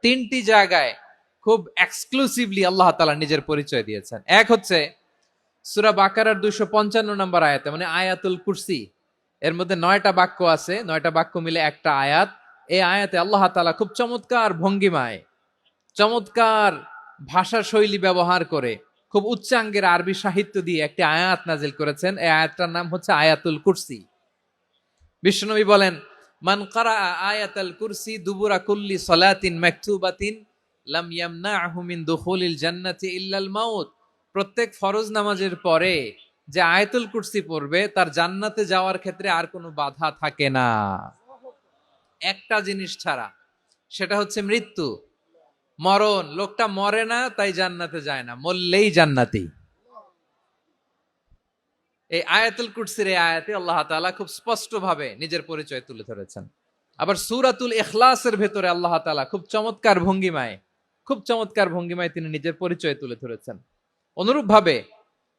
তিনটি জায়গায় খুব এক্সক্লুসিভলি আল্লাহ তাআলা নিজের পরিচয় দিয়েছেন। এক হচ্ছে সূরা বাকারার 255 নম্বর আয়াতে, মানে আয়াতুল কুরসি। এর মধ্যে 9টা বাক্য আছে, 9টা বাক্য মিলে একটা আয়াত। এই আয়াতে আল্লাহ তাআলা খুব চমৎকার ভঙ্গিমায়, চমৎকার ভাষা শৈলী ব্যবহার করে, খুব উচ্চাঙ্গের আরবি সাহিত্য দিয়ে একটি আয়াত নাজিল করেছেন। এই আয়াতটার নাম হচ্ছে আয়াতুল কুরসি। বিশ্বনবী বলেন, মান কারা আয়াতুল কুরসি দুবুরা কুল্লি সালাতিন মাকতুবাতিন লাম ইয়ামনাহু মিন দুখুলিল জান্নাতি ইল্লাল মাউত। প্রত্যেক ফরজ নামাজের পরে যে আয়াতুল কুরসি পড়বে তার জান্নাতে যাওয়ার ক্ষেত্রে আর কোনো বাধা থাকে না, একটা জিনিস ছাড়া, সেটা হচ্ছে মৃত্যু, মরণ। লোকটা মরে না তাই জান্নাতে যায় না, মরলেই জান্নাতি। এই আয়াতুল কুরসির এই আয়াতে আল্লাহ তাআলা খুব স্পষ্ট ভাবে নিজের পরিচয় তুলে ধরেছেন। আবার সূরাতুল ইখলাসের ভেতরে আল্লাহ তাআলা খুব চমৎকার ভঙ্গিমায় তিনি নিজের পরিচয় তুলে ধরেছেন। অনুরূপ ভাবে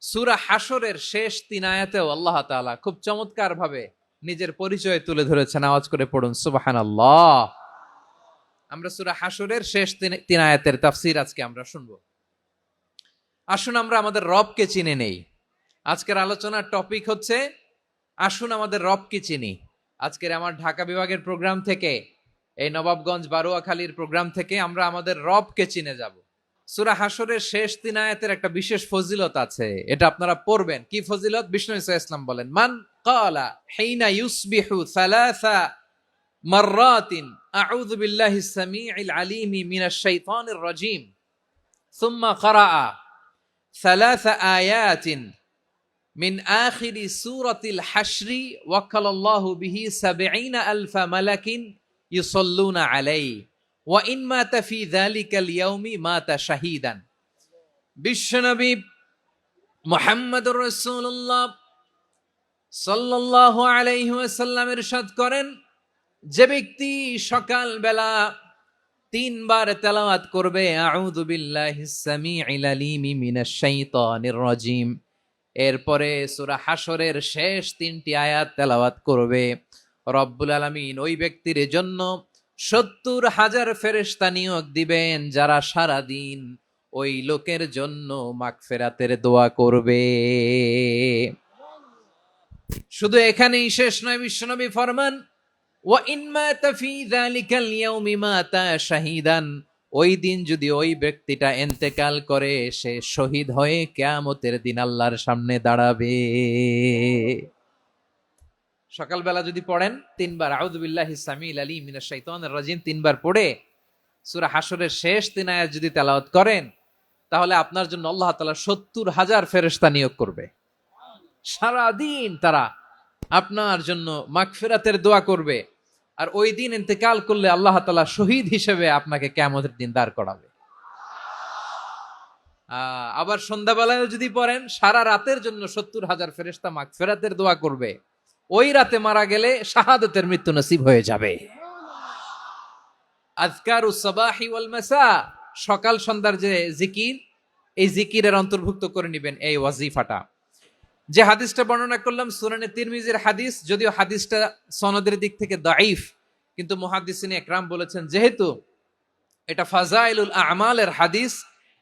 সূরা হাশরের শেষ 3 আয়াতেও আল্লাহ তাআলা খুব চমৎকার ভাবে নিজের পরিচয় তুলে ধরেছেন। আওয়াজ করে পড়ুন সুবহানাল্লাহ। আমরা সূরা হাশরের শেষ 3 আয়াতের তাফসীর আজকে আমরা শুনবো। আসুন আমরা আমাদের রবকে চিনে নেই। আজকের আলোচনার টপিক হচ্ছে আসুন আমাদের রবকে চিনি। আজকের আমার ঢাকা বিভাগের প্রোগ্রাম থেকে, এই নবাবগঞ্জ বারুয়াখালীর প্রোগ্রাম থেকে আমরা আমাদের রবকে চিনে যাব। সূরা হাশরের শেষ 3 আয়াতের একটা বিশেষ ফজিলত আছে, এটা আপনারা পড়বেন। কি ফজিলত? বিষ্ণু ঈসা ইসলাম বলেন, মান ক্বালা হিনা ইউসবিহু সালাসা মাররাতিন আউযু বিল্লাহিস সামিউল আলিম মিনাশ শাইতানির রাজীম সুম্মা ক্বারাআ সালাসা আয়াতিন মিন আখিরি সূরাতিল হাশরি ওয়াক্কালাল্লাহু বিহি ৭০,০০০ মালাকিন ইউসাল্লুনা আলাইহি ওয়া ইন মাতা ফি যালিকাল ইয়াউমি মাতা শাহীদান। বিশ্বনবী মুহাম্মদুর রাসূলুল্লাহ সাল্লাল্লাহু আলাইহি ওয়াসাল্লাম ইরশাদ করেন, যে ব্যক্তি সকাল বেলা 3 বার তেলাওয়াত করবে আউযু বিল্লাহিস সামিউল আলিম মিনাশ শাইতানির রাজীম, এরপরে সূরা হাশরের শেষ 3টি আয়াত তেলাওয়াত করবে, রব্বুল আলামিন ওই ব্যক্তির জন্য ৭০,০০০ ফেরেশতা নিয়োগ দিবেন যারা সারা দিন ওই লোকের জন্য মাগফিরাতের দোয়া করবে। শুধু এখানেই শেষ নয়, বিশ্বনবী ফরমান, ওয়া ইন মাতা ফি যালিকাল ইয়াউমি মাতা শাহীদান, ওই দিন যদি ওই ব্যক্তিটা ইন্তেকাল করে সে শহীদ হয়ে কিয়ামতের দিন আল্লাহর সামনে দাঁড়াবে। সকালবেলা যদি পড়েন 3 বার আউযু বিল্লাহিস সামিউল আলিম মিনাশ শাইতানির রাজীম 3 বার পড়ে সূরা হাশরের শেষ 3 আয়াত যদি তেলাওয়াত করেন, তাহলে আপনার জন্য আল্লাহ তাআলা ৭০,০০০ ফেরেশতা নিয়োগ করবে। সারা দিন তারা আপনার জন্য মাগফিরাতের দোয়া করবে। আর ওই দিন ইন্তেকাল করলে আল্লাহ তাআলা শহীদ হিসেবে আপনাকে কিয়ামতের দিন দাঁড় করাবে। আবার সন্ধ্যাবেলায় যদি পড়েন, সারা রাতের জন্য ৭০,০০০ ফেরেশতা মাগফিরাতের দোয়া করবে। ওই রাতে মারা গেলে শাহাদাতের মৃত্যু নসিব হয়ে যাবে। আযকারুস সাবাহি ওয়াল মাসা, সকাল সন্ধ্যার যে জিকির, এই জিকিরের অন্তর্ভুক্ত করে নেবেন এই ওয়াজিফাটা। যে হাদিসটা বর্ণনা করলাম সুনানে তিরমিজির হাদিস, যদিও হাদিসটা সনদের দিক থেকে দাঈফ, কিন্তু মুহাদ্দিসিন ইকরাম বলেছেন যেহেতু এটা ফাজাইলুল আমালের হাদিস,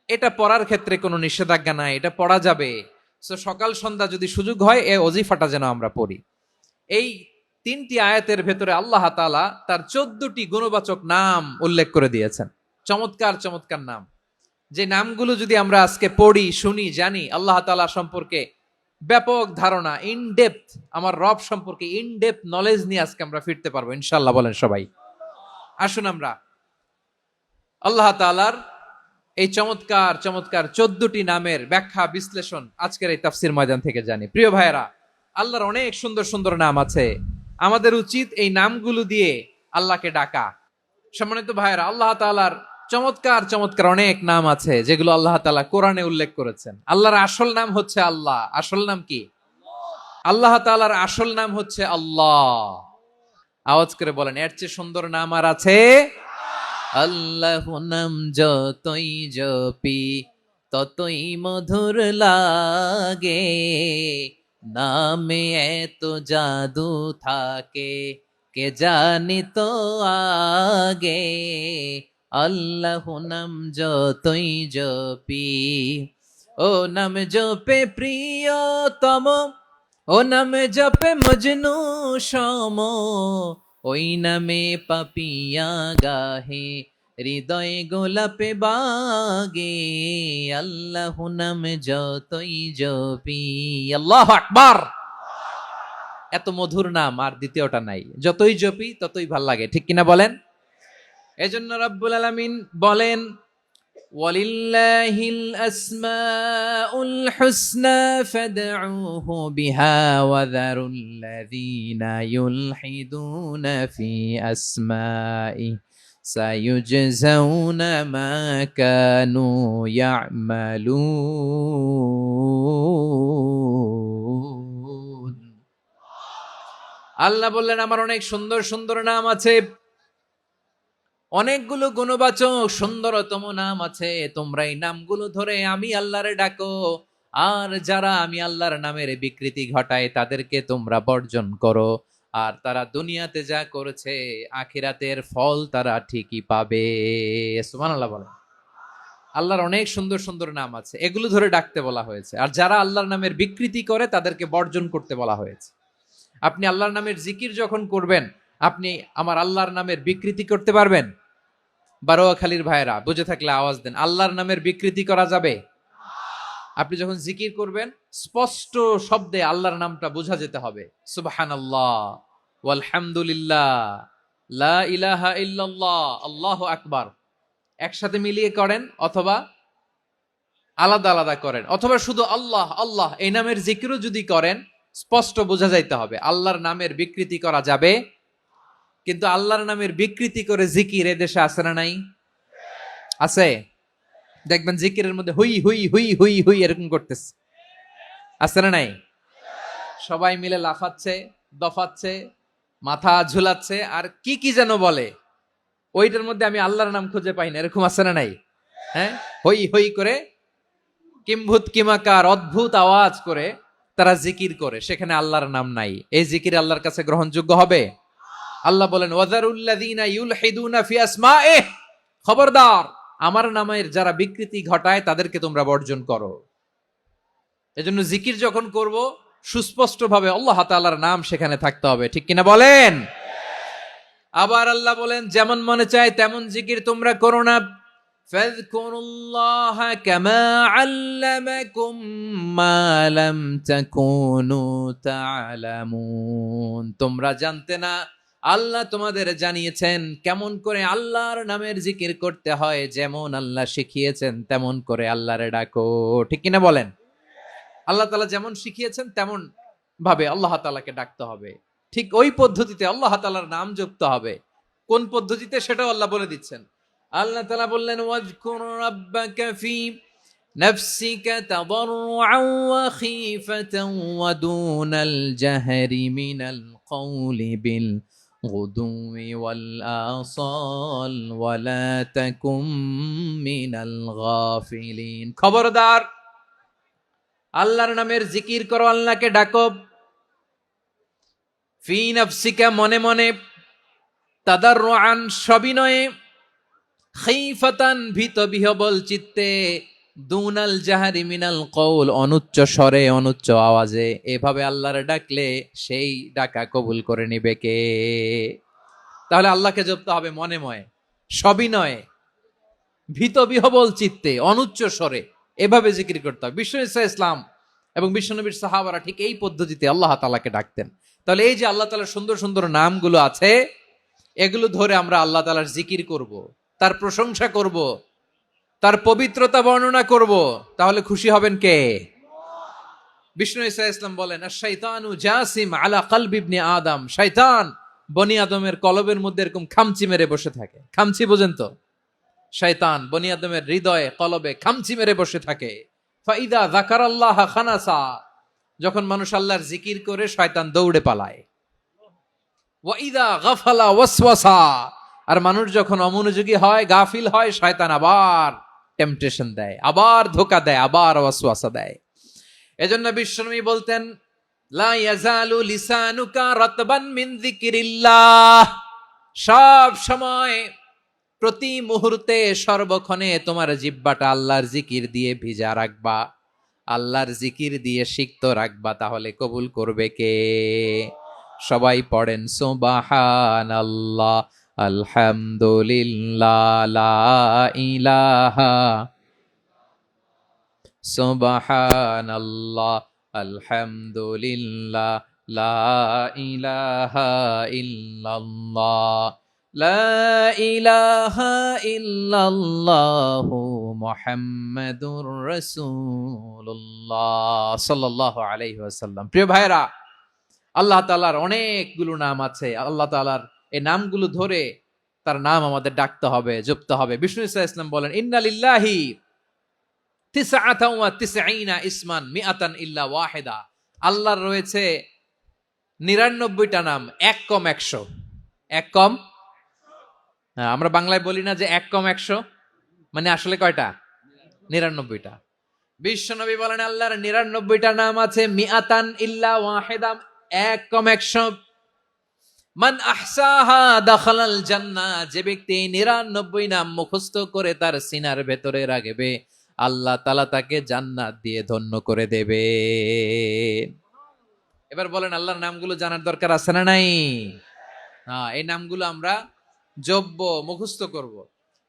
এটা পড়ার ক্ষেত্রে কোনো নিষেধাজ্ঞা নাই, এটা পড়া যাবে। সো সকাল সন্ধ্যা যদি সুযোগ হয় এই ওয়াজিফাটা যেন আমরা পড়ি। এই 3টি আয়াতের ভেতরে আল্লাহ তাআলা তার 14টি গুণবাচক নাম উল্লেখ করে দিয়েছেন। চমৎকার চমৎকার নাম, যে নামগুলো যদি আমরা আজকে পড়ি, শুনি, জানি, আল্লাহ তাআলা সম্পর্কে ব্যাপক ধারণা, ইনডেপথ, আমার রব সম্পর্কে ইনডেপথ নলেজ নিয়ে আজকে আমরা ফিরতে পারবো ইনশাআল্লাহ। বলেন সবাই। আসুন আমরা আল্লাহ তাআলার এই চমৎকার চমৎকার 14টি নামের ব্যাখ্যা বিশ্লেষণ আজকের এই তাফসীর ময়দান থেকে জানি। প্রিয় ভাইয়েরা, আল্লাহর অনেক সুন্দর সুন্দর নাম আছে, আমাদের উচিত এই নামগুলো দিয়ে আল্লাহকে ডাকা। সম্মানিত ভাইয়েরা, আল্লাহ তাআলার চমৎকার চমৎকার অনেক নাম আছে যেগুলো আল্লাহ তাআলা কোরআনে উল্লেখ করেছেন। আল্লাহর আসল নাম হচ্ছে আল্লাহ। আসল নাম কি? আল্লাহ তাআলার আসল নাম হচ্ছে আল্লাহ। আওয়াজ করে বলেন, এর চেয়ে সুন্দর নাম আর আছে? আল্লাহ নাম যতই জপি ততই মধুর লাগে, নামে এত জাদু থাকে কে জানি তো আগে। আল্লাহ নাম যতই জপি, ও নাম জপে প্রিয়তম, ও নাম জপে মজনু সম, ওই নামে পাপিয়া গাহে, হৃদয়ে গোলাপে বাগে, আল্লাহ নাম যতই জপি। আল্লাহু আকবার। এত মধুর নাম আর দ্বিতীয়টা নাই, যতই জপি ততই ভাল লাগে, ঠিক কিনা বলেন? এজন্য রব্বুল আলামিন বলেন, ওয়ালিল্লাহিল আসমাউল হুসনা ফাদউহু বিহা ওয়া যারুল্লাযীনা ইউলহিদুনা ফি আসমাই সায়ুজজাউনা মা কানু ইয়ামালুন। আল্লাহ বললেন, আমার অনেক সুন্দর সুন্দর নাম আছে, অনেকগুলো গুণবাচক সুন্দরতম নাম আছে, তোমরা এই নামগুলো ধরে আমি আল্লাহরে ডাকো, আর যারা আমি আল্লাহর নামের বিকৃতি ঘটায় তাদেরকে তোমরা বর্জন করো, আর তারা দুনিয়াতে যা করেছে আখিরাতের ফল তারা ঠিকই পাবে। সুবহানাল্লাহ বলেন। আল্লাহর অনেক সুন্দর সুন্দর নাম আছে, এগুলো ধরে ডাকতে বলা হয়েছে, আর যারা আল্লাহর নামের বিকৃতি করে তাদেরকে বর্জন করতে বলা হয়েছে। আপনি আল্লাহর নামের জিকির যখন করবেন, আপনি আমার আল্লাহর নামের বিকৃতি করতে পারবেন? বারোয়াখালীর ভাইরা বুঝে থাকলে আওয়াজ দেন, আল্লাহর নামের বিকৃতি করা যাবে? আপনি যখন জিকির করবেন স্পষ্ট শব্দে আল্লাহর নামটা বোঝা যেতে হবে। সুবহানাল্লাহ, ওয়ালহামদুলিল্লাহ, লা ইলাহা ইল্লাল্লাহ, আল্লাহু আকবার একসাথে মিলিয়ে করেন, অথবা আলাদা আলাদা করেন, অথবা শুধু আল্লাহ আল্লাহ এই নামের জিকিরও যদি করেন, স্পষ্ট বোঝা যাইতে হবে আল্লাহর নামের বিকৃতি করা যাবে। কিন্তু আল্লাহর নামের বিকৃতি করে জিকির এদেশে আছে না নাই? আছে। দেখবেন জিকিরের মধ্যে হুই হুই হুই হুই হুই এরকম করতেছে, আছে না নাই? সবাই মিলে লাফাচ্ছে, দফাচ্ছে, মাথা ঝুলাচ্ছে, আর কি কি যেন বলে, ওইটার মধ্যে আমি আল্লাহর নাম খুঁজে পাই না, এরকম আছে না নাই? হ্যাঁ, হই হই করে কিম্ভূত কিমাকার অদ্ভুত আওয়াজ করে তারা জিকির করে, সেখানে আল্লাহর নাম নাই। এই জিকির আল্লাহর কাছে গ্রহণযোগ্য হবে? আল্লাহ বলেন, ওয়াযারুল্লাযীনা ইউলহিদুনা ফি আসমাইহি, খবরদার আমার নামের যারা বিকৃতি ঘটায় তাদেরকে তোমরা বর্জন করো। এজন্য জিকির যখন করব সুস্পষ্ট ভাবে আল্লাহ তাআলার নাম সেখানে থাকতে হবে, ঠিক কিনা বলেন? আবার আল্লাহ বলেন, যেমন মনে চায় তেমন জিকির তোমরা করো না। ফাযকুরুল্লাহা কামা আল্লামাকুম মা লাম তাকুনু তা'লামুন, তোমরা জানতে না, আল্লাহ তোমাদের জানিয়েছেন কেমন করে আল্লাহর নামের জিকির করতে হয়, যেমন আল্লাহ শিখিয়েছেন তেমন করে আল্লাহরে ডাকো, ঠিক কিনা বলেন? আল্লাহ তাআলা যেমন শিখিয়েছেন তেমন ভাবে আল্লাহ তাআলাকে ডাকতে হবে, ঠিক ওই পদ্ধতিতে আল্লাহ তাআলার নাম জপতে হবে। কোন পদ্ধতিতে সেটাও আল্লাহ বলে দিচ্ছেন। আল্লাহ তাআলা বললেন, ওয়াযকুর রাব্বাকা ফি নাফসিকা তাদাররুআন ওয়া খীফাতান ওয়া দুনাল জাহরি মিনাল কওলি বিল গুদুই ওয়াল আসাল ওয়া লা তাকুম মিনাল গাফিলিন। খবরদার আল্লাহর নামের জিকির করো, আল্লাহকে ডাকো, ফি নাফসিকা মনে মনে, তাদাররুআন সবিনয়ে, খাইফাতান ভীত বিহবল চিত্তে, দুনাল জাহারি মিনাল কওল অনুচ্চ স্বরে অনুচ্চ আওয়াজে। এভাবে আল্লাহর ডাকলে সেই ডাকা কবুল করে নিবে কে? তাহলে আল্লাহকে জপতে হবে মনে মনে, সবিনয়ে, ভীত বিহবল চিত্তে, অনুচ্চ স্বরে, এভাবে জিকির করতে হবে। বিশ্ব ইসলাম এবং বিশ্বনবীর সাহাবারা ঠিক এই পদ্ধতিতে আল্লাহ তাআলাকে ডাকতেন। তাহলে এই যে আল্লাহ তাআলার সুন্দর সুন্দর নামগুলো আছে, এগুলো ধরে আমরা আল্লাহ তাআলার জিকির করব, তার প্রশংসা করব, তার পবিত্রতা বর্ণনা করব, তাহলে খুশি হবেন কে? বিষ্ণু ঈসা ইসলাম বলেন, আশ-শাইতানু জাসিম আলা কলবি ইবনে আদম, শয়তান বনি আদমের কলবের মধ্যে এরকম খামচি মেরে বসে থাকে। খামচি বোঝেন তো? শয়তান বনি আদমের হৃদয়ে কলবে খামচি মেরে বসে থাকে। ফাইদা যাকারাল্লাহ খানাসা, যখন মানুষ আল্লাহর জিকির করে শয়তান দৌড়ে পালায়। ওয়াইদা গাফালা ওয়াসওয়াসা, আর মানুষ যখন অমনোযোগী হয়, গাফিল হয়, শয়তান আবার টেম্পটেশন দেয়, আবার ধোঁকা দেয়, আবার ওয়াসওয়াসা দেয়। এজন্য বিশ্বনবী বলতেন, লা ইয়াজালু লিসানুকা রাতবান মিন যিকরিল্লাহ, সব সময় প্রতি মুহূর্তে সর্বক্ষণে তোমার জিহ্বাটা আল্লাহর জিকির দিয়ে ভিজা রাখবা, আল্লাহর জিকির দিয়ে সিক্ত রাখবা, তাহলে কবুল করবে কে? সবাই পড়েন সুবহানাল্লাহ, আলহামদুলিল্লাহ, লা ইলাহা, সুবহানাল্লাহ, আলহামদুলিল্লাহ, লা ইলাহা ইল্লাল্লাহ, লা ইলাহা ইল্লাল্লাহু মুহাম্মাদুর রাসূলুল্লাহ সাল্লাল্লাহু আলাইহি ওয়াসাল্লাম। প্রিয় ভাইরা, আল্লাহ তাআলার অনেকগুলো নাম আছে। আল্লাহ তাআলার এই নামগুলো ধরে তার নাম আমাদের ডাকতে হবে, জপতে হবে। বিষ্ণু ইসলাম বলেন, ইন্না লিল্লাহি তিসআতান ওয়া তিসঈনা ইসমান মিআতান ইল্লা ওয়াহিদা। আল্লাহর রয়েছে 99টা নাম, এক কম 100। এক কম, আমরা বাংলায় বলি না যে এক কম 100, মানে আসলে কয়টা? 99টা। বিশ্বনবী বলেন আল্লাহর 99টা নাম আছে, মিআতান ইল্লা ওয়াহিদা, এক কম 100। মান আহসাহা দাখালাল জান্নাহ, যে ব্যক্তি 99 নাম মুখস্থ করে তার সিনার ভেতরে রাখবে, আল্লাহ তাআলা তাকে জান্নাত দিয়ে ধন্য করে দেবে। এবার বলেন, আল্লাহর নামগুলো জানার দরকার আছে না নাই? এই নামগুলো আমরা জপব, মুখস্থ করব।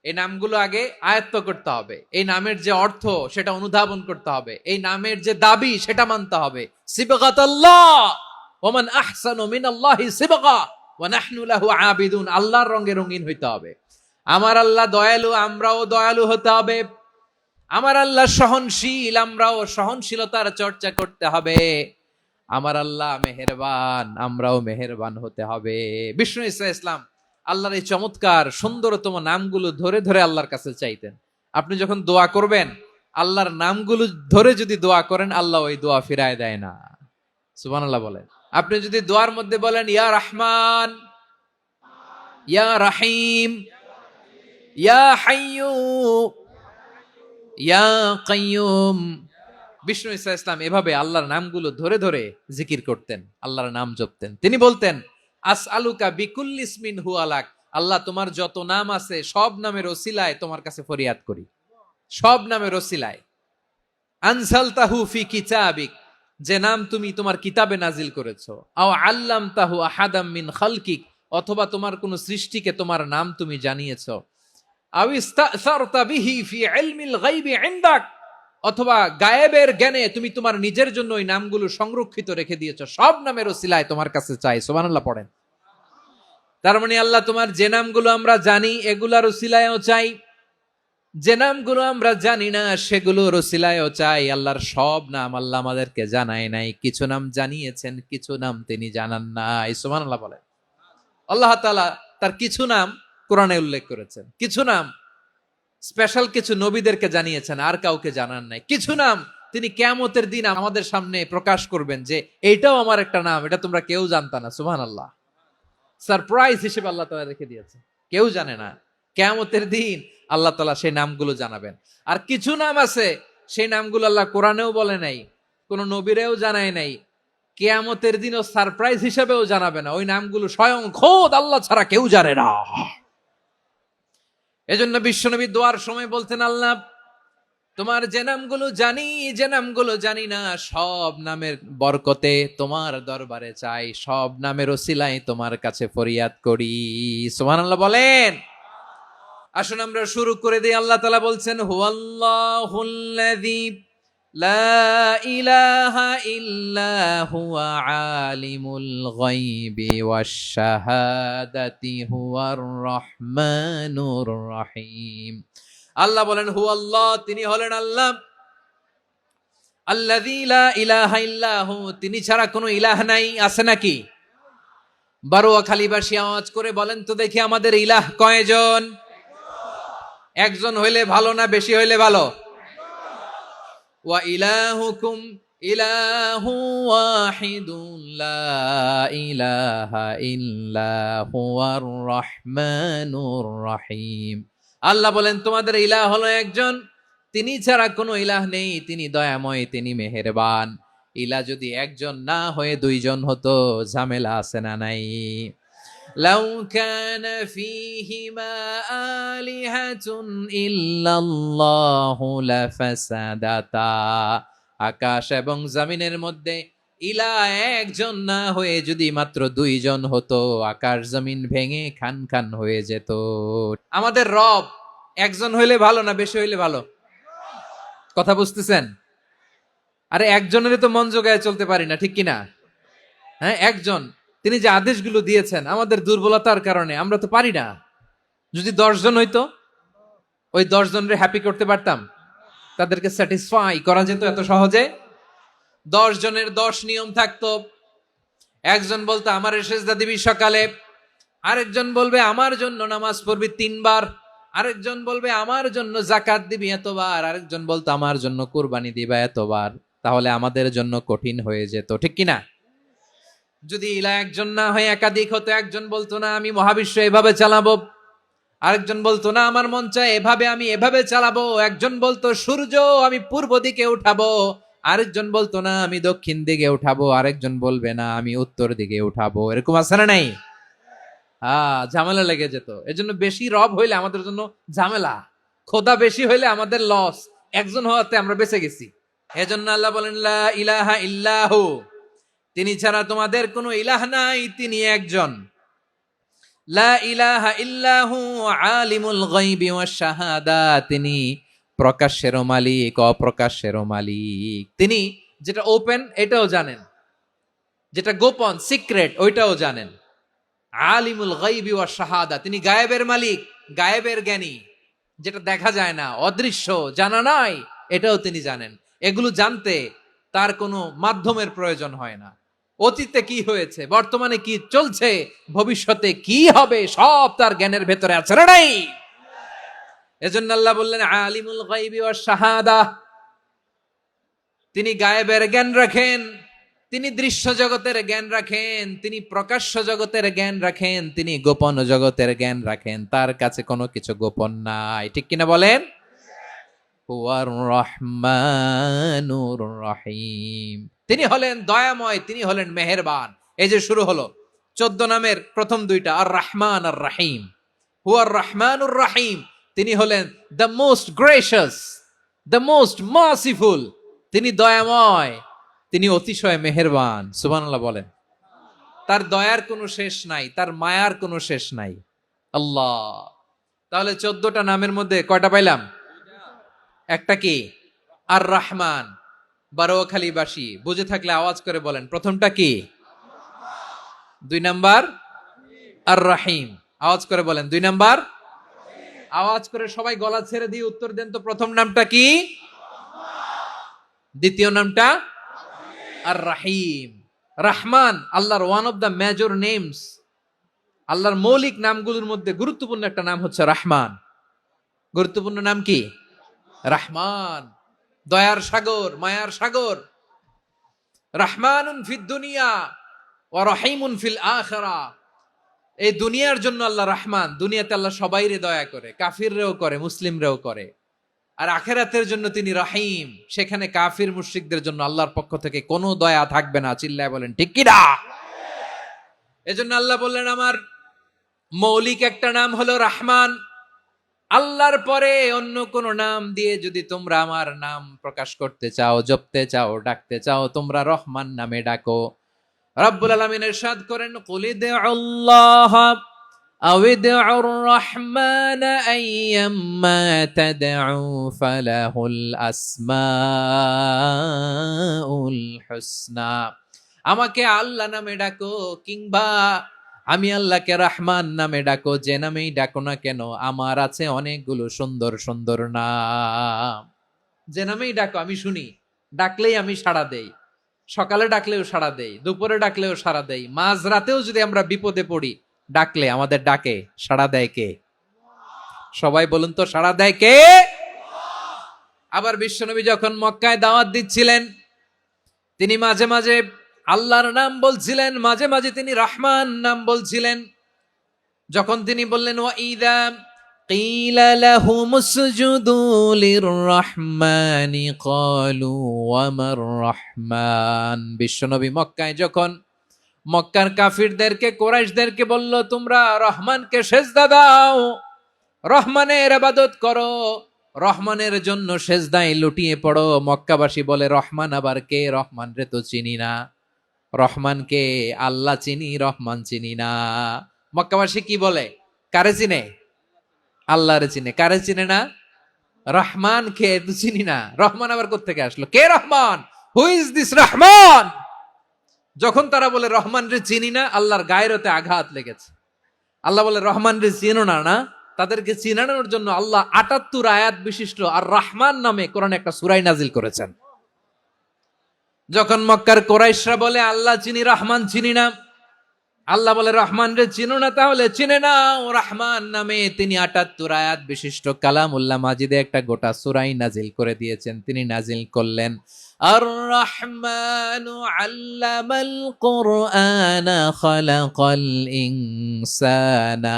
এই নামগুলো আগে আয়ত্ত করতে হবে। এই নামের যে অর্থ সেটা অনুধাবন করতে হবে। এই নামের যে দাবি সেটা মানতে হবে। সিবগাতাল্লাহ ওয়া মান আহসানু মিনাল্লাহি সিবগা ওয়া নাহনু লাহু আবিদুন। আল্লাহর রঙে রঙিন হইতে হবে। আমার আল্লাহ দয়ালু, আমরাও দয়ালু হতে হবে। আমার আল্লাহ সহনশীল, আমরাও সহনশীলতার চর্চা করতে হবে। আমার আল্লাহ মেহেরবান, আমরাও মেহেরবান হতে হবে। বিষ্ণু ইসলাম আল্লাহর এই চমৎকার সুন্দরতম নামগুলো ধরে ধরে আল্লাহর কাছে চাইতেন। আপনি যখন দোয়া করবেন, আল্লাহর নামগুলো ধরে যদি দোয়া করেন, আল্লাহ ওই দোয়া ফিরায় দেয় না। সুবহানাল্লাহ বলেন। আপনি যদি দোয়ার মধ্যে বলেন ইয়া রহমান, ইয়া রাহিম, ইয়া হাইয়্যু, ইয়া কাইয়্যুম, বিষ্ণু ইসলাম এভাবে আল্লাহর নামগুলো ধরে ধরে জিকির করতেন, আল্লাহর নাম জপতেন। তিনি বলতেন, আসআলুকা বিকুল্লি ইসমিন হুয়া লাক, আল্লাহ তোমার যত নাম আছে সব নামের ওসিলায় তোমার কাছে ফরিয়াদ করি, সব নামের ওসিলায়। আনসালতাহু ফি কিতাবিক, যে নাম তুমি তোমার কিতাবে নাজিল করেছো। আও আল্লামতাহু আহাদাম মিন খালকিক, অথবা তোমার কোন সৃষ্টিকে তোমার নাম তুমি জানিয়েছো। আও ইস্তাসারতা বিহি ফি ইলমিল গায়বি ইনদাক, অথবা গায়েবের জ্ঞানে তুমি তোমার নিজের জন্য ওই নামগুলো সংরক্ষিত রেখে দিয়েছো। সব নামের ওসিলায় তোমার কাছে চাই। সুবহানাল্লাহ পড়েন। তার মানে আল্লাহ তোমার যে নামগুলো আমরা জানি এগুলার ওসিলায়ও চাই, যে নামগুলো আমরা জানি না সেগুলোর ওসিলায়ও চাই। আল্লাহর সব নাম আল্লাহ আমাদেরকে জানায় নাই, কিছু নাম জানিয়েছেন, কিছু নাম তিনি জানান নাই। সুবহানাল্লাহ বলেন। আল্লাহ তাআলা তার কিছু নাম কোরআনে উল্লেখ করেছেন, কিছু নাম স্পেশাল কিছু নবীদেরকে জানিয়েছেন, আর কাউকে জানান নাই। কিছু নাম তিনি কিয়ামতের দিন আমাদের সামনে প্রকাশ করবেন যে এইটাও আমার একটা নাম, এটা তোমরা কেউ জানতা না। সুবহানাল্লাহ। সারপ্রাইজ হিসেবে আল্লাহ তাআলা রেখে দিয়েছে, কেউ জানে না। কিয়ামতের দিন আল্লাহ তাআলা সেই নামগুলো জানাবেন। আর কিছু নাম আছে সেই নামগুলো আল্লাহ কোরআনেও বলে নাই, কোন নবীরেও জানায় নাই, কিয়ামতের দিনও সারপ্রাইজ হিসেবেও জানাবে না। ওই নামগুলো স্বয়ং খোদ আল্লাহ ছাড়া কেউ জানে না। এজন্য বিশ্বনবী দোয়ার সময় বলতেন, আল্লাহ তোমার যে নামগুলো জানি, যে নামগুলো জানি না, সব নামের বরকতে তোমার দরবারে চাই, সব নামের ওসিলায় তোমার কাছে ফরিয়াদ করি। সুবহানাল্লাহ বলেন। আসুন আমরা শুরু করে দিই। আল্লাহ তাআলা বলছেন, হুয়াল্লাহুল্লাযী লা ইলাহা ইল্লা হুয়া আলিমুল গায়বি ওয়াশ শাহাদাতি হুয়ার রহমানুর রহিম। আল্লাহ বলেন, হুয়াল্লাহ, তিনি হলেন আল্লাহ, আল্লাযী লা ইলাহা ইল্লাহু, তিনি ছাড়া কোনো ইলাহ নাই। আছে নাকি? বারোয়াখালীবাসী আওয়াজ করে বলেন তো দেখি, আমাদের ইলাহ কয়জন? একজন হইলে ভালো না বেশি হইলে ভালো? ওয়া ইলাহুকুম ইলাহু ওয়াহিদুন লা ইলাহা ইল্লা হুয়ার রহমানুর রহিম। আল্লাহ বলেন, তোমাদের ইলাহ হলো একজন, তিনি ছাড়া কোনো ইলাহ নেই, তিনি দয়াময়, তিনি মেহেরবান। ইলাহ যদি একজন না হয়ে দুইজন হতো, ঝামেলা আছে না নাই? লাউ কানা ফীহিমা আলিহাতুন ইল্লাল্লাহু লাফাসাদাতা, আকাশ এবং জমিনের মধ্যে ইলাহ একজন না হয়ে যদি মাত্র দুইজন হতো, আকাশ জমিন ভেঙে খান খান হয়ে যেত। আমাদের রব একজন হইলে ভালো না বেশি হইলে ভালো? কথা বুঝতেছেন? আরে একজনের তো মন জোগায় চলতে পারি না, ঠিক কিনা? হ্যাঁ, একজন, তিনি যে আদেশগুলো দিয়েছেন আমাদের দুর্বলতার কারণে আমরা তো পারি না। যদি 10 জন হইতো, ওই 10 জনের হ্যাপি করতে পারতাম, তাদেরকে স্যাটিসফাই করা যেত এত সহজে? 10 জনের 10 নিয়ম থাকতো। একজন বলতো আমার সেজদা দিবি সকালে, আরেকজন বলবে আমার জন্য নামাজ পড়বি 3 বার, আরেকজন বলবে আমার জন্য যাকাত দিবি এতবার, আরেকজন বলতো আমার জন্য কুরবানি দিবা এতবার। তাহলে আমাদের জন্য কঠিন হয়ে যেত, ঠিক কিনা? যদি ইলা একজন না হয়ে একাধিক হতো, একজন বলতো না আমি মহাবিশ্ব এভাবে চালাবো, আরেকজন বলতো না আমার মন চায় এভাবে, আমি এভাবে চালাবো, একজন বলতো সূর্য আমি পূর্ব দিকে উঠাবো, আরেকজন বলতো না আমি দক্ষিণ দিকে উঠাবো, আরেকজন বলবে না আমি উত্তর দিকে উঠাবো। এরকম আছে না নাই? ঝামেলা লেগে যেত। এজন্য বেশি রব হইলে আমাদের জন্য ঝামেলা, খোদা বেশি হইলে আমাদের লস। একজন হওয়াতে আমরা বেঁচে গেছি। এজন্য আল্লাহ বলেন লা ইলাহা ইল্লাহু, তিনি ছাড়া তোমাদের কোনো ইলাহ নাই, তিনি একজন। লা ইলাহা ইল্লাহু আলিমুল গায়বি ওয়াশ শাহাদা, তিনি প্রকাশ্যেরও মালিক অপ্রকাশ্যেরও মালিক। তিনি যেটা ওপেন এটাও জানেন, যেটা গোপন সিক্রেট ওইটাও জানেন। আলিমুল গায়বি ওয়াশ শাহাদা, তিনি গায়েবের মালিক, গায়েবের জ্ঞানী, যেটা দেখা যায় না, অদৃশ্য, জানা নাই, এটাও তিনি জানেন। এগুলো জানতে তার কোনো মাধ্যমের প্রয়োজন হয় না। অতীতে কি হয়েছে, বর্তমানে কি চলছে, ভবিষ্যতে কি হবে, সব তার জ্ঞানের ভেতরে আছে না নাই? এজন্য আল্লাহ বললেন আলিমুল গায়বি ওয়াশ শাহাদা, তিনি গায়েবের জ্ঞান রাখেন, তিনি দৃশ্য জগতের জ্ঞান রাখেন, তিনি প্রকাশ্য জগতের জ্ঞান রাখেন, তিনি গোপন জগতের জ্ঞান রাখেন। তার কাছে কোনো কিছু গোপন নাই, ঠিক কিনা বলেন? হুয়ার রহমানুর রহিম, তিনি হলেন দয়াময়, তিনি হলেন মেহেরবান। এই যে শুরু হলো 14 নামের প্রথম দুইটা, আর রহমান আর রহিম। হুয়ার রহমানুর রহিম, তিনি হলেন the most gracious, the most merciful, তিনি দয়াময়, তিনি অতিশয় মেহেরবান। সুবহানাল্লাহ বলেন। তার দয়ার কোনো শেষ নাই, তার মায়ার কোনো শেষ নাই। আল্লাহ, তাহলে 14টা নামের মধ্যে কয়টা পাইলাম? একটা কি? আর রহমান। বারোয়াখালীবাসী বুঝে থাকলে আওয়াজ করে বলেন, প্রথমটা কি? 2 নাম্বার আর রহিম। আওয়াজ করে বলেন 2 নাম্বার। আওয়াজ করে সবাই গলা ছেড়ে দিয়ে উত্তর দেন তো, প্রথম নামটা কি? দ্বিতীয় নামটা? আর রাহিম। রহমান আল্লাহর one of the major names, আল্লাহর মৌলিক নামগুলোর মধ্যে গুরুত্বপূর্ণ একটা নাম হচ্ছে রহমান। গুরুত্বপূর্ণ নাম কি? রহমান, দয়ার সাগর, মায়ার সাগর। রহমানুন ফিদ দুনিয়া ওয়া রহিমুন ফিল আখিরা, এই দুনিয়ার জন্য আল্লাহ রহমান, দুনিয়াতে আল্লাহ সবাইরে দয়া করে, কাফিররেও করে, মুসলিমরেও করে। আর আখিরাতের জন্য তিনি রহিম, সেখানে কাফির মুশরিকদের জন্য আল্লাহর পক্ষ থেকে কোনো দয়া থাকবে না। চিল্লায় বলেন ঠিক কি না? এজন্য আল্লাহ বললেন আমার মৌলিক একটা নাম হলো রহমান। আল্লাহর পরে অন্য কোন নাম দিয়ে যদি তোমরা আমার নাম প্রকাশ করতে চাও, জপতে চাও, ডাকতে চাও, তোমরা রহমান নামে ডাকো। রব্বুল আলামিন ইরশাদ করেন কুলিদুল্লাহ আউদিউর রহমান আইয়াম্মা তাদউ ফালাহুল আসমাউল হুসনা, আমাকে আল্লাহ নামে ডাকো কিংবা আমি আল্লাহকে রহমান নামে ডাকো, যে নামেই ডাকো না কেন আমার আছে অনেকগুলো সুন্দর সুন্দর নাম। যে নামেই ডাকো আমি শুনি, ডাকলেই আমি সাড়া দেই। সকালে ডাকলেও সাড়া দেই, দুপুরে ডাকলেও সাড়া দেই, মাঝ রাতেও যদি আমরা বিপদে পড়ি ডাকলে আমাদের ডাকে সাড়া দেয় কে? সবাই বলুন তো, সাড়া দেয় কে? আবার বিশ্বনবী যখন মক্কায় দাওয়াত দিচ্ছিলেন, তিনি মাঝে মাঝে আল্লাহর নাম বলছিলেন, মাঝে মাঝে তিনি রহমান নাম বলছিলেন। যখন তিনি বললেন ওয়াইদা কিলা লাহুম উসজুদু লিররহমানি ক্বালু ওয়া মার রহমান, বিশ্বনবী মক্কায় যখন মক্কার কাফিরদেরকে, কুরাইশদেরকে বলল, তোমরা রহমানকে সেজদা দাও, রহমানের ইবাদত করো, রহমানের জন্য সেজদায় লুটিয়ে পড়ো। মক্কাবাসী বলে, রহমান আবার কে? রহমান রে তো চিনি না। রহমানকে? আল্লাহ চিনি, রহমান চিনি না। মক্কাবাসী কি বলে? কারে চিনে? আল্লাহরে চিনে। কারে চিনে না? রহমান কে তো চিনি না। রহমান আবার কোত্থেকে আসলো? কে Rahman? Who is this Rahman? যখন তারা বলে রহমান রে চিনি না, আল্লাহর গায়রতে আঘাত লেগেছে। আল্লাহ বলে, রহমান রে চিনো না? না, তাদেরকে চিনানোর জন্য আল্লাহ ৭৮ আয়াত বিশিষ্ট আর রহমান নামে কোরআনে একটা সূরা নাজিল করেছেন। যখন মক্কার কুরাইশরা বলে আল্লাহ চিনি, রহমান চিনি না, আল্লাহ বলে, রহমান রে চিনো না, তাহলে চিনে নাও রহমান নামে। তিনি ৭৮ আয়াত বিশিষ্ট কালামুল্লাহ মাজিদে একটা গোটা সূরা নাজিল করে দিয়েছেন। তিনি নাজিল করলেন, আর রহমানু আল্লামাল কুরআনা খালাকাল ইনসানা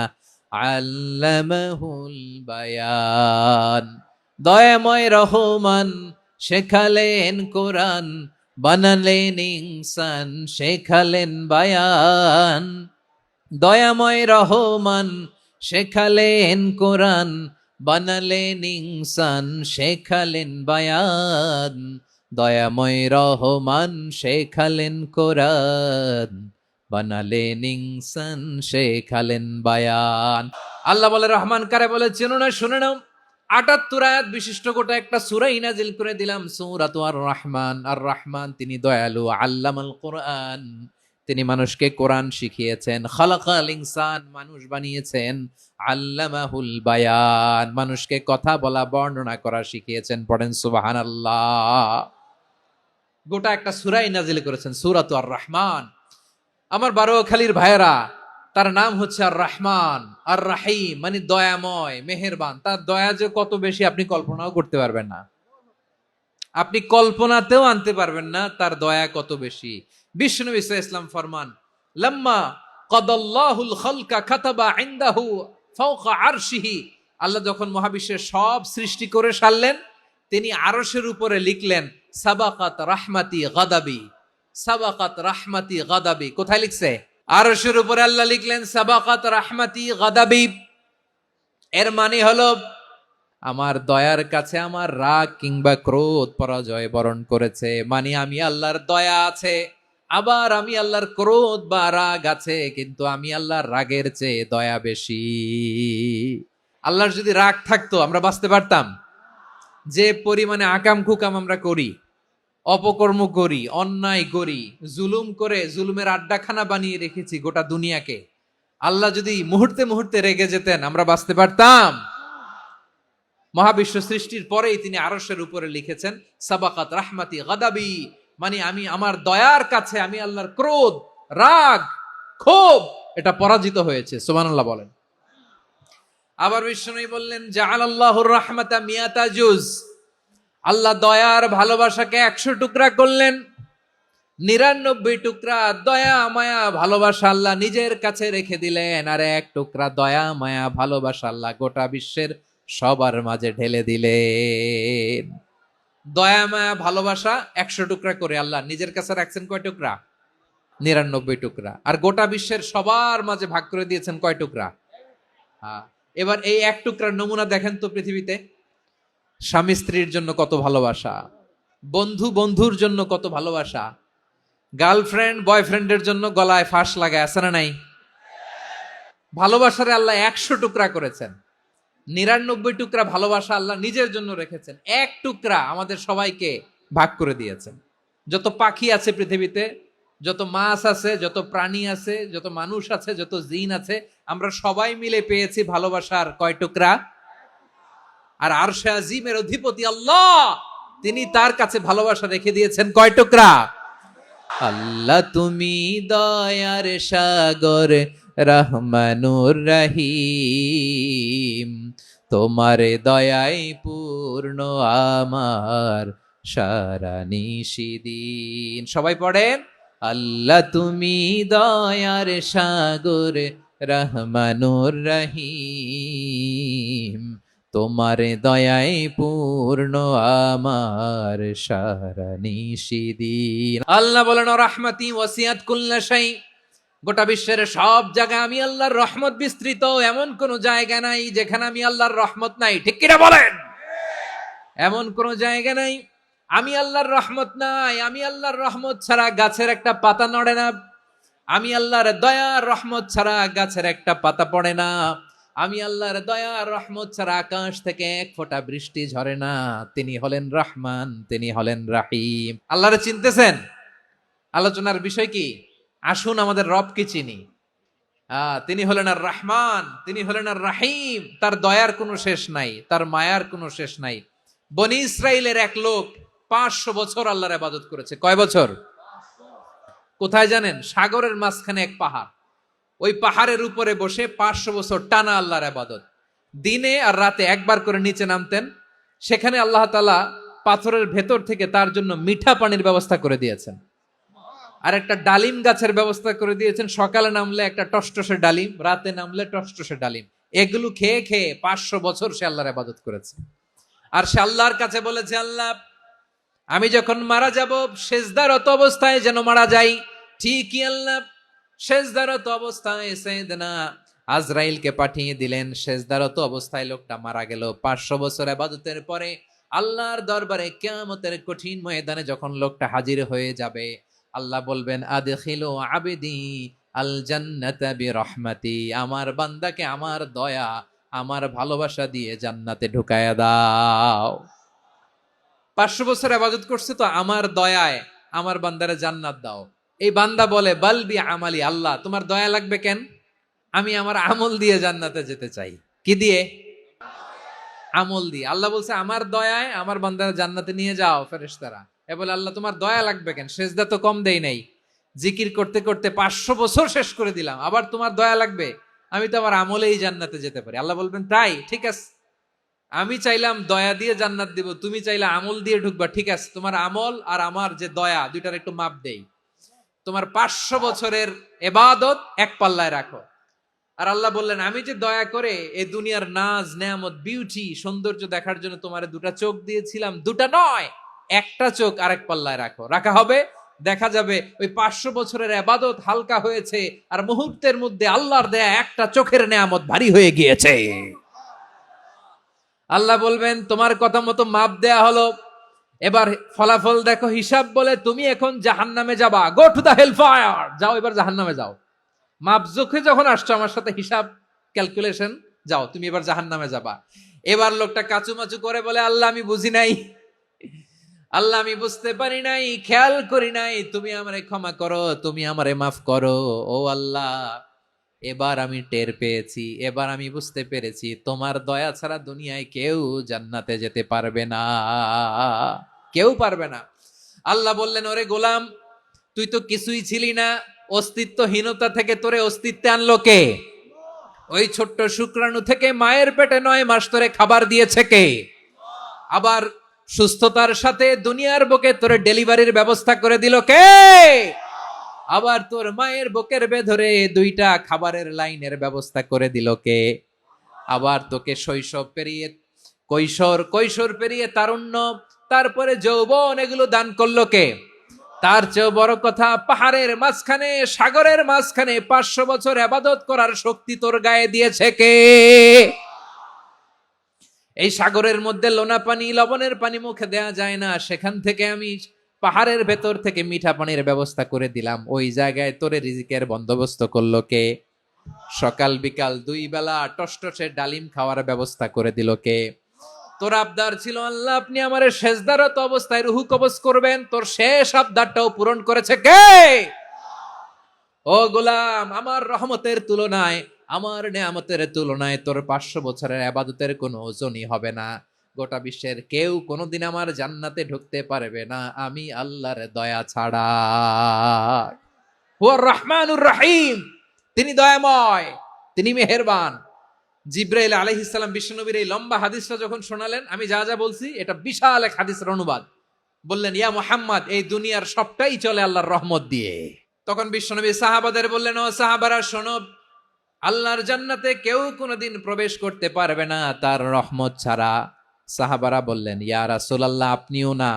আল্লামাহুল বায়ান। দয়াময় রহমান শেখালেন কোরআন, বানালেন ইনসান, শেখালেন বায়ান। দয়াময় রহমান শেখালেন কোরআন, বানালেন ইনসান, শেখালেন বায়ান। দয়াময় রহমান শেখালেন কোরআন, বানালেন ইনসান, শেখালেন বায়ান। আল্লাহ বলে, রহমান কারে বলে চেনো না? শুনে নাও, ৭৮ আয়াত বিশিষ্ট গোটা একটা সূরা নাজিল করে দিলাম, সূরাতু আর রহমান। আর রহমান তিনি দয়ালু, আল্লামাল কোরআন, তিনি মানুষকে কোরআন শিখিয়েছেন, খালাকাল ইনসান, মানুষ বানিয়েছেন, আল্লামাহুল বায়ান, মানুষকে কথা বলা, বর্ণনা করা শিখিয়েছেন। পড়েন সুবহানাল্লাহ। গোটা একটা সূরা নাজিল করেছেন, সূরাতু আর রহমান। আমার বারোখালীর ভাইয়েরা, তার নাম হচ্ছে আর রহমান, আর রাহিম, মানে দয়াময়, মেহেরবান। তার দয়া যে কত বেশি আপনি কল্পনাও করতে পারবেন না, আপনি কল্পনাতেও আনতে পারবেন না তার দয়া কত বেশি। বিশ্বনবী সাল্লাল্লাহু আলাইহি ওয়াসাল্লাম ফরমান, লাম্মা কাদাল্লাহুল খালকা কাতাবা ইনদাহু ফাওকা আরশিহি। আল্লাহ যখন মহাবিশ্বের সব সৃষ্টি করে সারলেন, তিনি আরশের উপরে লিখলেন, সাবাকাত রাহমাতি গাদাবি, সাবাকাত রাহমাতি গাদাবি। কোথায় লিখছে? আরশের উপরে আল্লাহ লিখলেন, সাবাকাত রাহমাতি গাদাবি। এর মানে হলো, আমার দয়ার কাছে আমার রাগ কিংবা ক্রোধ পরাজয় বরণ করেছে। মানে আমি আল্লাহর দয়া আছে, আবার আমি আল্লাহর ক্রোধ বা রাগ আছে, কিন্তু আমি আল্লাহর রাগের চেয়ে দয়া বেশি। আল্লাহর যদি রাগ থাকতো আমরা বাঁচতে পারতাম? যে পরিমাণে আকাম কুকাম আমরা করি, অপকর্ম করি, অন্যায় করি, জুলুম করে জুলুমের আড্ডাখানা বানিয়ে রেখেছি গোটা দুনিয়াকে, আল্লাহ যদি মুহূর্তে মুহূর্তে রেগে যেতেন আমরা বাঁচতে পারতাম? মহাবিশ্ব সৃষ্টির পরেই তিনি আরশের উপরে লিখেছেন, সাবাকাত রাহমাতি গাদাবি, মানে আমি আমার দয়ার কাছে আমি আল্লাহর ক্রোধ, রাগ, ক্ষোভ এটা পরাজিত হয়েছে। সুবহানাল্লাহ বলেন। আবার বিষ্ণু বললেন, জাআলাল্লাহুর রাহমাতা মিয়াতা জুজ, আল্লাহ দয়ার ভালোবাসাকে ১০০ টুকরা করলেন। ৯৯ টুকরা দয়া মায়া ভালোবাসা আল্লাহ নিজের কাছে রেখে দিলেন, আর ১ টুকরা দয়া মায়া ভালোবাসা আল্লাহ গোটা বিশ্বের সবার মাঝে ঢেলে দিলেন। দয়া মায়া ভালোবাসা ১০০ টুকরা করে আল্লাহ নিজের কাছে রাখছেন কয় টুকরা? ৯৯ টুকরা। আর গোটা বিশ্বের সবার মাঝে ভাগ করে দিয়েছেন কয় টুকরা? এবার এই ১ টুকরার নমুনা দেখেন তো পৃথিবীতে। স্বামী স্ত্রীর জন্য কত ভালোবাসা, বন্ধু বন্ধুর জন্য কত ভালোবাসা, গার্লফ্রেন্ড বয়ফ্রেন্ডের জন্য গলায় ফাঁস লাগায়, আছে না নাই? ভালোবাসারে আল্লাহ ১০০ টুকরা করেছেন। ৯৯ টুকরা ভালোবাসা আল্লাহ নিজের জন্য রেখেছেন, ১ টুকরা আমাদের সবাইকে ভাগ করে দিয়েছেন। যত পাখি আছে পৃথিবীতে, যত মাছ আছে, যত প্রাণী আছে, যত মানুষ আছে, যত জিন আছে, আমরা সবাই মিলে পেয়েছি ভালোবাসার কয় টুকরা? আর আরশে আজিমের অধিপতি আল্লাহ, তিনি তার কাছে ভালোবাসা রেখে দিয়েছেন কয় টুকরা? আল্লাহ তুমি দয়ার সাগর, রহমানুর রহিম, তোমার দয়াই পূর্ণ আমার সারা নিশিদিন। সবাই পড়েন, আল্লাহ তুমি দয়ার সাগর, রহমানুর রহিম, তোমার দয়াই পূর্ণ আমার সারা নিশিদিন। আল্লাহ বলেন, রাহমাতি ওয়াসিআত কুল্লা শাই, গোটা বিশ্বের সব জায়গায় আমি আল্লাহর রহমত বিস্তৃত, এমন কোন জায়গা নাই যেখানে আমি আল্লাহর রহমত নাই, ঠিক কিনা বলেন? এমন কোন জায়গা নাই আমি আল্লাহর রহমত নাই। আমি আল্লাহর রহমত ছাড়া গাছের একটা পাতা নড়ে না, আমি আল্লাহর দয়ার রহমত ছাড়া গাছের একটা পাতা পড়ে না, আমি আল্লাহর দয়ার রহমত ছাড়া আকাশ থেকে এক ফোঁটা বৃষ্টি ঝরে না। তিনি হলেন রহমান, তিনি হলেন রাহিম। আল্লাহরে চিনতেছেন? আলোচনার বিষয় কি? আসুন আমাদের রবকে চিনি। তিনি হলেন আর রহমান, তিনি হলেন আর রাহিম। তার দয়ার কোনো শেষ নাই, তার মায়ার কোনো শেষ নাই। বনি ইসরাইলের এক লোক 500 বছর আল্লাহর ইবাদত করেছে। কয় বছর? কোথায় জানেন? সাগরের মাঝখানে এক পাহাড়, ওই পাহাড়ের উপরে বসে 500 বছর টানা আল্লাহর ইবাদত। দিনে আর রাতে একবার করে নিচে নামতেন। সেখানে আল্লাহ তাআলা পাথরের ভেতর থেকে তার জন্য মিঠা পানির ব্যবস্থা করে দিয়েছেন, আর একটা ডালিম গাছের ব্যবস্থা করে দিয়েছেন। সকালে নামলে একটা টসটসে ডালিম, রাতে নামলে টসটসে ডালিম। এগুলো খেয়ে খেয়ে 500 বছর সে আল্লাহর ইবাদত করেছে। আর সে আল্লাহর কাছে বলেছে, আল্লাহ আমি যখন মারা যাব সেজদারত অবস্থায় যেন মারা যাই। ঠিকই আল্লাহ সেজদারত অবস্থায় সাইয়েদনা আজরাইলকে পাঠিয়ে দিলেন। সেজদারত অবস্থায় লোকটা মারা গেল। 500 বছর ইবাদতের পরে আল্লাহর দরবারে কিয়ামতের কঠিন ময়দানে যখন লোকটা হাজির হয়ে যাবে, আল্লাহ বলবেন আদখিলু আবদি আল জান্নাতা বিরহমাতি, আমার বান্দাকে আমার দয়া, আমার ভালোবাসা দিয়ে জান্নাতে ঢুকায়া দাও। 500 বছর ইবাদত করছে তো আমার দয়ায় আমার বান্দারে জান্নাত দাও। এই বান্দা বলে বালবি আমালি, আল্লাহ তোমার দয়া লাগবে কেন? আমি আমার আমল দিয়ে জান্নাতে যেতে চাই। কি দিয়ে? আমল দিয়ে। আল্লাহ বলছে আমার দয়ায় আমার বান্দারে জান্নাতে নিয়ে যাও ফেরেশতারা। এ বলে আল্লাহ তোমার দয়া লাগবে কেন? সেজদা তো কম দেই নাই, জিকির করতে করতে 500 বছর শেষ করে দিলাম, আবার তোমার দয়া লাগবে? আমি তো আমার আমলেই জান্নাতে যেতে পারি। আল্লাহ বলবেন তাই, ঠিক আছে, আমি চাইলাম দয়া দিয়ে জান্নাত দিব, তুমি চাইলে আমল দিয়ে ঢুকবা, ঠিক আছে, তোমার আমল আর আমার যে দয়া দুইটার একটু মাপ দেই। তোমার 500 বছরের ইবাদত এক পাল্লায় রাখো। আর আল্লাহ বললেন আমি যে দয়া করে এই দুনিয়ার নাজ নেয়ামত বিউটি সৌন্দর্য দেখার জন্য তোমারে দুটা চোখ দিয়েছিলাম, দুটা নয় একটা চোখ আরেক পাল্লায় রাখো। রাখা হবে, দেখা যাবে ওই 500 বছরের ইবাদত হালকা হয়েছে, আর মুহূর্তের মধ্যে আল্লাহর দেয়া একটা চোখের নেয়ামত ভারী হয়ে গিয়েছে। আল্লাহ বলবেন তোমার কথা মতো মাপ দেয়া হলো, এবার ফলাফল দেখো, হিসাব বলে তুমি এখন জাহান্নামে যাবা, go to the hell fire, যাও এবার জাহান্নামে যাও। মাপ জোখে যখন আসছো আমার সাথে হিসাব ক্যালকুলেশন, যাও তুমি এবার জাহান্নামে যাবা। এবার লোকটা কাচুমাচু করে বলে আল্লাহ আমি বুঝি নাই, আল্লাহ আমি বুঝতে পারি নাই, খেয়াল করি নাই, তুমি আমারে ক্ষমা করো, তুমি আমারে মাফ করো। ও আল্লাহ এবার আমি টের পেয়েছি, এবার আমি বুঝতে পেরেছি তোমার দয়া ছাড়া দুনিয়ায় কেউ জান্নাতে যেতে পারবে না, কেউ পারবে না। আল্লাহ বললেন ওরে গোলাম তুই তো কিছুই ছিলি না, অস্তিত্বহীনতা থেকে তোরে অস্তিত্বে আনলো কে? ওই ছোট্ট শুক্রাণু থেকে মায়ের পেটে 9 মাস ধরে খাবার দিয়েছে কে? আবার সুস্থতার সাথে দুনিয়ার বুকে তোরে ডেলিভারির ব্যবস্থা করে দিল কে? আবার তোর মায়ের বুকের ভেতরে 2টা খাবারের লাইনের ব্যবস্থা করে দিল কে? আবার তোকে শৈশব পেরিয়ে কৈশোর পেরিয়ে তারুণ্য, তারপরে যৌবন, এগুলো দান করলো কে? তার চেয়েও বড় কথা, পাহাড়ের মাঝখানে সাগরের মাঝখানে 500 বছর ইবাদত করার শক্তি তোর গায়ে দিয়েছে কে? এই সাগরের মধ্যে লোনা পানি লবণের পানি মুখে দেয়া যায় না, সেখান থেকে আমি পাহাড়ের ভেতর থেকে মিঠা পানির ব্যবস্থা করে দিলাম। ওই জায়গায় তোরে রিজিকের বন্দোবস্ত করলো কে? সকাল বিকাল 2 বেলা টসটসে ডালিম খাওয়ার ব্যবস্থা করে দিল কে? তোর আবদার ছিল আল্লাহ আপনি আমারে সেজদারত অবস্থায় রুহু কবজ করবেন, তোর শেষ আবদারটাও পূরণ করেছে কে? ও গোলাম আমার রহমতের তুলনায়, আমার নেয়ামতের তুলনায় তোর 500 বছরের ইবাদতের কোনো ওজনই হবে না। গোটা বিশ্বের কেউ কোনোদিন আমার জান্নাতে ঢুকতে পারবে না আমি আল্লাহর দয়া ছাড়া। হুয়ার রহমানুর রহিম, তিনি দয়াময়, তিনি মেহেরবান। জিব্রাইল আলাইহিস সালাম বিশ্বনবীর এই লম্বা হাদিসটা যখন শোনালেন, আমি যা যা বলছি এটা বিশাল এক হাদিসের অনুবাদ, বললেন ইয়া মুহাম্মদ এই দুনিয়ার সবটাই চলে আল্লাহর রহমত দিয়ে। তখন বিশ্বনবী সাহাবাদের বললেন ও সাহাবারা শোনো, আল্লাহর জান্নাতে কেউ কোনোদিন প্রবেশ করতে পারবে না তার রহমত ছাড়া। সাহাবারা বললেন ইয়া রাসূলুল্লাহ আপনিও না,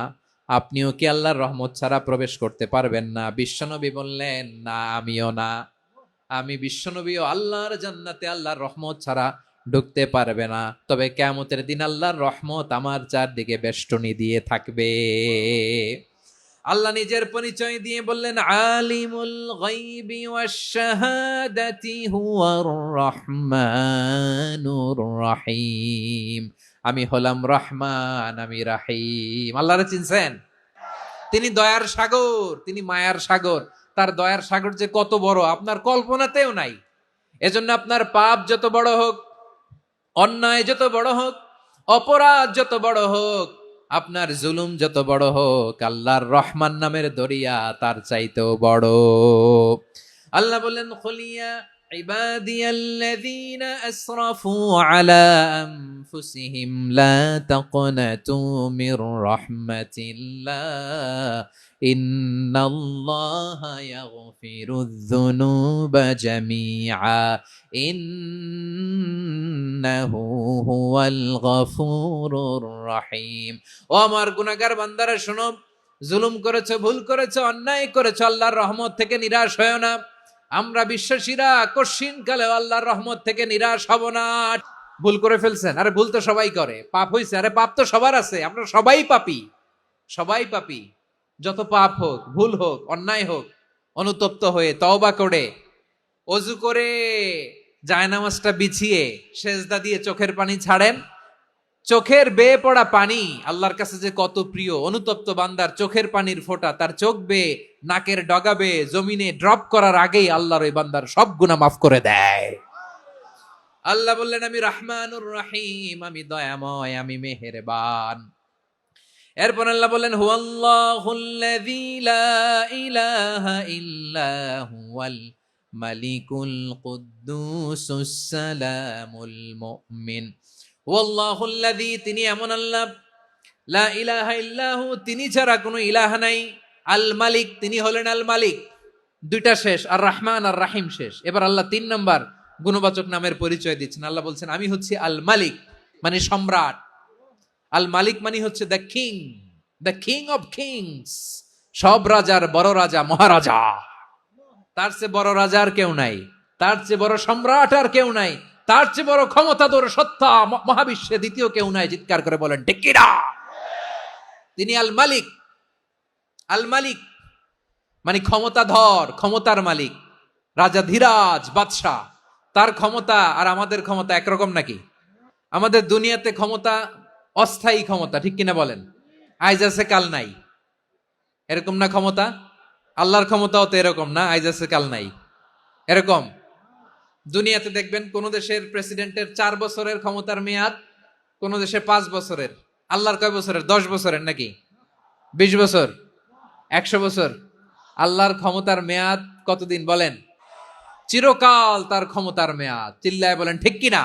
আপনিও কি আল্লাহর রহমত ছাড়া প্রবেশ করতে পারবেন না? বিশ্বনবী বললেন না আমিও না। আমি বিশ্বনবীও আল্লাহর জান্নাতে আল্লাহর রহমত ছাড়া ঢুকতে পারবে না, তবে কিয়ামতের দিন আল্লাহর রহমত আমার চারদিকে বেষ্টনী দিয়ে থাকবে। আল্লাহ নিজের পরিচয় দিয়ে বললেন, আলিমুল গায়বি ওয়াশ শাহাদাতি হুয়ার রহমানুর রহিম। আমি হলাম রহমান, আমি রাহিম। আল্লাহরে চিনছেন? তিনি দয়ার সাগর, তিনি মায়ার সাগর। তার দয়ার সাগর যে কত বড় আপনার কল্পনাতেও নাই। এজন্য আপনার পাপ যত বড় হোক, অন্যায় যত বড় হোক, অপরাধ যত বড় হোক, আপনার জুলুম যত বড় হোক, আল্লাহর রহমান নামের দরিয়া তার চাইতেও বড়। আল্লাহ বললেন, খুলিয়া ইবাদিয়াল্লাযীনা আসরাফু আলা আনফুসিহিম লা তাকনাতু মির রাহমাতিল্লাহ ইন্নাল্লাহা ইয়াগফিরুয যুনুবা জামিআ ইন্নাহু হুয়াল গফুরুর রহিম। ও আমার গুনাহগার বান্দারা শোনো, জুলুম করেছো, ভুল করেছো, অন্যায় করেছো, আল্লাহর রহমত থেকে নিরাশ হয়ো না। আমরা বিশ্বাসীরা কশিনকালে আল্লাহর রহমত থেকে নিরাশ হব না। ভুল করে ফেলছেন, আরে ভুল তো সবাই করে। পাপ হইছে, আরে পাপ তো সবার আছে। আমরা সবাই পাপী, সবাই পাপী। যত পাপ হোক, ভুল হোক, অন্যায় হোক, অনুতপ্ত হয়ে তওবা করে, ওযু করে, জায়নামাজটা বিছিয়ে সেজদা দিয়ে চোখের পানি ছাড়েন। চোখের বেয়ে পড়া পানি আল্লাহর কাছে যে কত প্রিয়। অনুতপ্ত বান্দার চোখের পানির ফোঁটা তার চোখ বেয়ে, নাকের ডগা বেয়ে জমিনে ড্রপ করার আগেই আল্লাহর ওই বান্দার সব গুনাহ মাফ করে দেয়। আল্লাহ বললেন, আমি রহমানুর রহিম, আমি দয়াময়, আমি মেহেরবান। এরপর আল্লাহ বললেন, হুয়াল্লাহুল্লাযী লা ইলাহা ইল্লা হুয়াল মালিকুল কুদ্দুসুস সালামুল মুমিন। ওয়াল্লাহুল্লাযী, তিনি এমন আল্লাহ, লা ইলাহা ইল্লাহু, তিনি ছাড়া কোনো ইলাহ নাই। আল মালিক, তিনি হলেন আল মালিক। দুইটা শেষ, আর রহমান আর রাহিম শেষ। এবার আল্লাহ 3 নাম্বার গুণবাচক নামের পরিচয় দিচ্ছেন। আল্লাহ বলছেন, আমি হচ্ছি আল মালিক, মানে সম্রাট। আল মালিক মানে হচ্ছে the king, the king of kings. সব রাজার বড় রাজা, মহারাজা। তার চেয়ে বড় রাজা আর কেউ নাই, তার চেয়ে বড় সম্রাট আর কেউ নাই, তার চেয়ে বড় ক্ষমতাধর সত্তা মহাবিশ্বে দ্বিতীয় কেউ নাই। চিৎকার করে বলেন ঠিক কিনা? তিনি আল মালিক। আল মালিক মানে ক্ষমতাধর, ক্ষমতার মালিক, রাজা ধীরাজ বাদশাহ। তার ক্ষমতা আর আমাদের ক্ষমতা একরকম নাকি? আমাদের দুনিয়াতে ক্ষমতা অস্থায়ী ক্ষমতা, ঠিক কিনা বলেন? আইজ আছে কাল নাই, এরকম না ক্ষমতা? আল্লাহর ক্ষমতাও তো এরকম না, আইজ আছে কাল নাই এরকম। দুনিয়াতে দেখবেন কোন দেশের প্রেসিডেন্টের 4 বছরের ক্ষমতার মেয়াদ, কোন দেশে 5 বছরের। আল্লাহর কয় বছরের? 10 বছরের নাকি 20 বছর, 100 বছর? আল্লাহর ক্ষমতার মেয়াদ কতদিন বলেন? চিরকাল তার ক্ষমতার মেয়াদ। চিল্লায় বলেন ঠিক কিনা?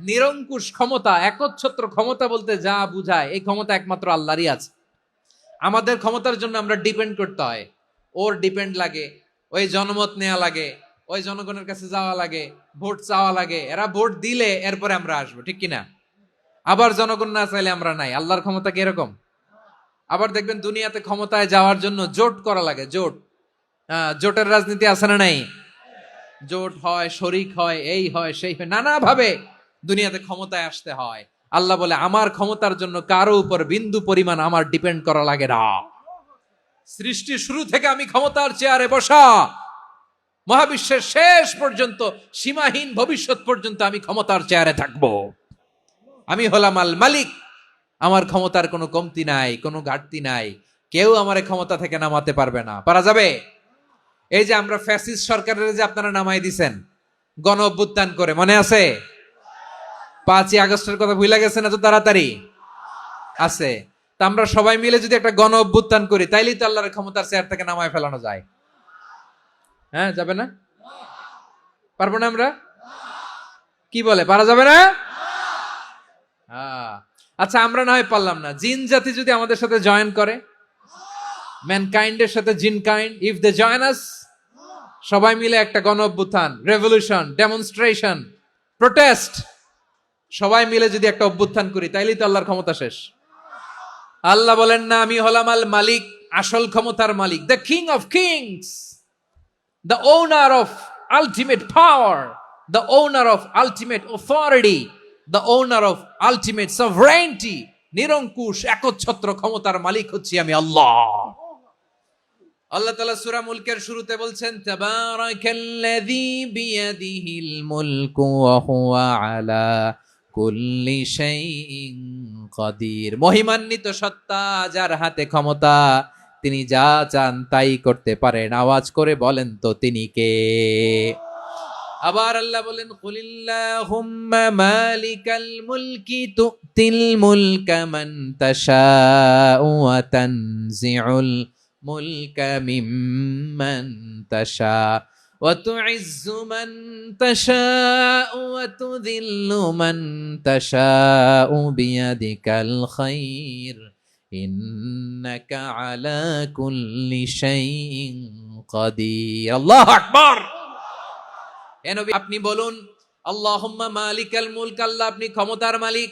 নিরঙ্কুশ ক্ষমতা, একচ্ছত্র ক্ষমতা বলতে যা বুঝায়, এই ক্ষমতা একমাত্র আল্লাহরই আছে। আমাদের ক্ষমতার জন্য আমরা ডিপেন্ড করতে হয়, ওর ডিপেন্ড লাগে, ওই জনমত নেওয়া লাগে, ওই জনগণের কাছে যাওয়া লাগে, ভোট চাওয়া লাগে। এরা ভোট দিলে এরপরে আমরা আসবো, ঠিক কিনা? আবার জনগণ না চাইলে আমরা নাই। আল্লাহর ক্ষমতা কি এরকম? আবার দেখবেন দুনিয়াতে ক্ষমতায় যাওয়ার জন্য জোট করা লাগে, জোট। জোটের রাজনীতি আছে না নাই? জোট হয়, শরিক হয়, এই হয়, সেই হয়, নানা ভাবে দুনিয়াতে ক্ষমতায় আসতে হয়। আল্লাহ বলে, আমার ক্ষমতার জন্য কারো উপর বিন্দু পরিমাণ আমার ডিপেন্ড করা লাগে না। সৃষ্টির শুরু থেকে আমি ক্ষমতার চেয়ারে বসা, মহাবিশ্বের শেষ পর্যন্ত, সীমাহীন ভবিষ্যৎ পর্যন্ত আমি ক্ষমতার চেয়ারে থাকবো। আমি হলাম আল মালিক। আমার ক্ষমতার কোনো কমতি নাই, কোনো ঘাটতি নাই। কেউ আমার ক্ষমতা থেকে নামাতে পারবে না। পারা যাবে? এই যে আমরা ফ্যাসিস্ট সরকারের যে আপনারা নামাই দিছেন গণ অভ্যুত্থান করে, মনে আছে? 5ই আগস্টের কথা ভুলে গেছেন এত তাড়াতাড়ি? আছে। তা আমরা সবাই মিলে যদি একটা গণ অভ্যুত্থান করি, তাইলেই তো আল্লাহর ক্ষমতার চেয়ার থেকে নামায় ফেলানো যায়। হ্যাঁ, যাবে না? পারবো না আমরা? কি বলে, পারা যাবে না? আচ্ছা, আমরা না হয় পারলাম না, জিন জাতি যদি আমাদের সাথে জয়েন করে, ম্যানকাইন্ডের সাথে জিনকাইন্ড, ইফ দে জয়েন আস, সবাই মিলে একটা গণ অভ্যুত্থান, রেভলিউশন, ডেমনস্ট্রেশন, প্রোটেস্ট, সবাই মিলে যদি একটা অভ্যুত্থান করি, তাইলেই তো আল্লাহর ক্ষমতা শেষ। আল্লাহ বলেন না, আমি হলাম আল মালিক, আসল ক্ষমতার মালিক, the king of kings, the owner of ultimate power, the owner of ultimate authority, the owner of ultimate sovereignty, নিরঙ্কুশ একচ্ছত্র ক্ষমতার মালিক হচ্ছি আমি আল্লাহ। আল্লাহ তাআলা সূরা মুলকের শুরুতে বলছেন তাবারাকাল্লাযী বিয়াদিহিল মুলকু ওয়া হুয়া আলা কুল্লি শাইইন কাদির। মহিমান্বিত সত্তা, যার হাতে ক্ষমতা, তিনি যা চান তাই করতে পারেন। আওয়াজ করে বলেন তো তিনি কে? আবার আল্লাহ বলেন কুলিল্লাহুম্মা মালিকাল মুলকি তুতিল মুলকা মান তাশাউ ওয়া তানজিউল মুলকা মিম্মান তাশা ওয়া তুইজ্জু মান তাশাউ ওয়া তুযিল্লু মান তাশাউ বিয়াদিকাল খায়র ইন্নাকা আলা কুল্লি শাইইন কাদির। আল্লাহু আকবার। হে নবী, আপনি বলুন আল্লাহুম্মা মালিকাল মুলক, আল্লাহ আপনি ক্ষমতার মালিক।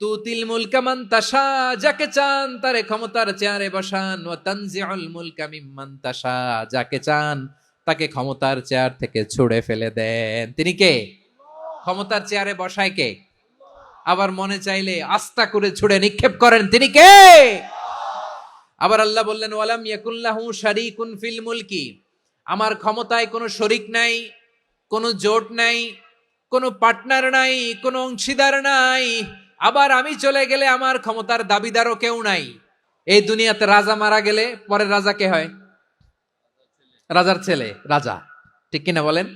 তুতিল মুলকা মান তাশা, যাকে চান তারে ক্ষমতার চেয়ারে বসান। ওয়া তানজিউল মুলকা মিম্মান তাশা, যাকে চান তাকে ক্ষমতার চেয়ার থেকে ছুঁড়ে ফেলে দেন। তিনি কে? ক্ষমতার চেয়ারে বসায় কে? আবার মনে চাইলে আস্থা করে ছুঁড়ে নিক্ষেপ করেন, তিনি কে? আবার আল্লাহ বললেন ওয়ালাম ইয়াকুল্লাহু শারীকুন ফিল মুলকি, আমার ক্ষমতায় কোনো শরীক নাই, কোনো জোট নাই, কোনো পার্টনার নাই, কোনো অংশীদার নাই। আবার আমি চলে গেলে আমার ক্ষমতার দাবিদারও কেউ নাই। এই দুনিয়াতে রাজা মারা গেলে পরে রাজা কে হয়? রাজার ছেলে রাজা, ঠিক কিনা বলেন?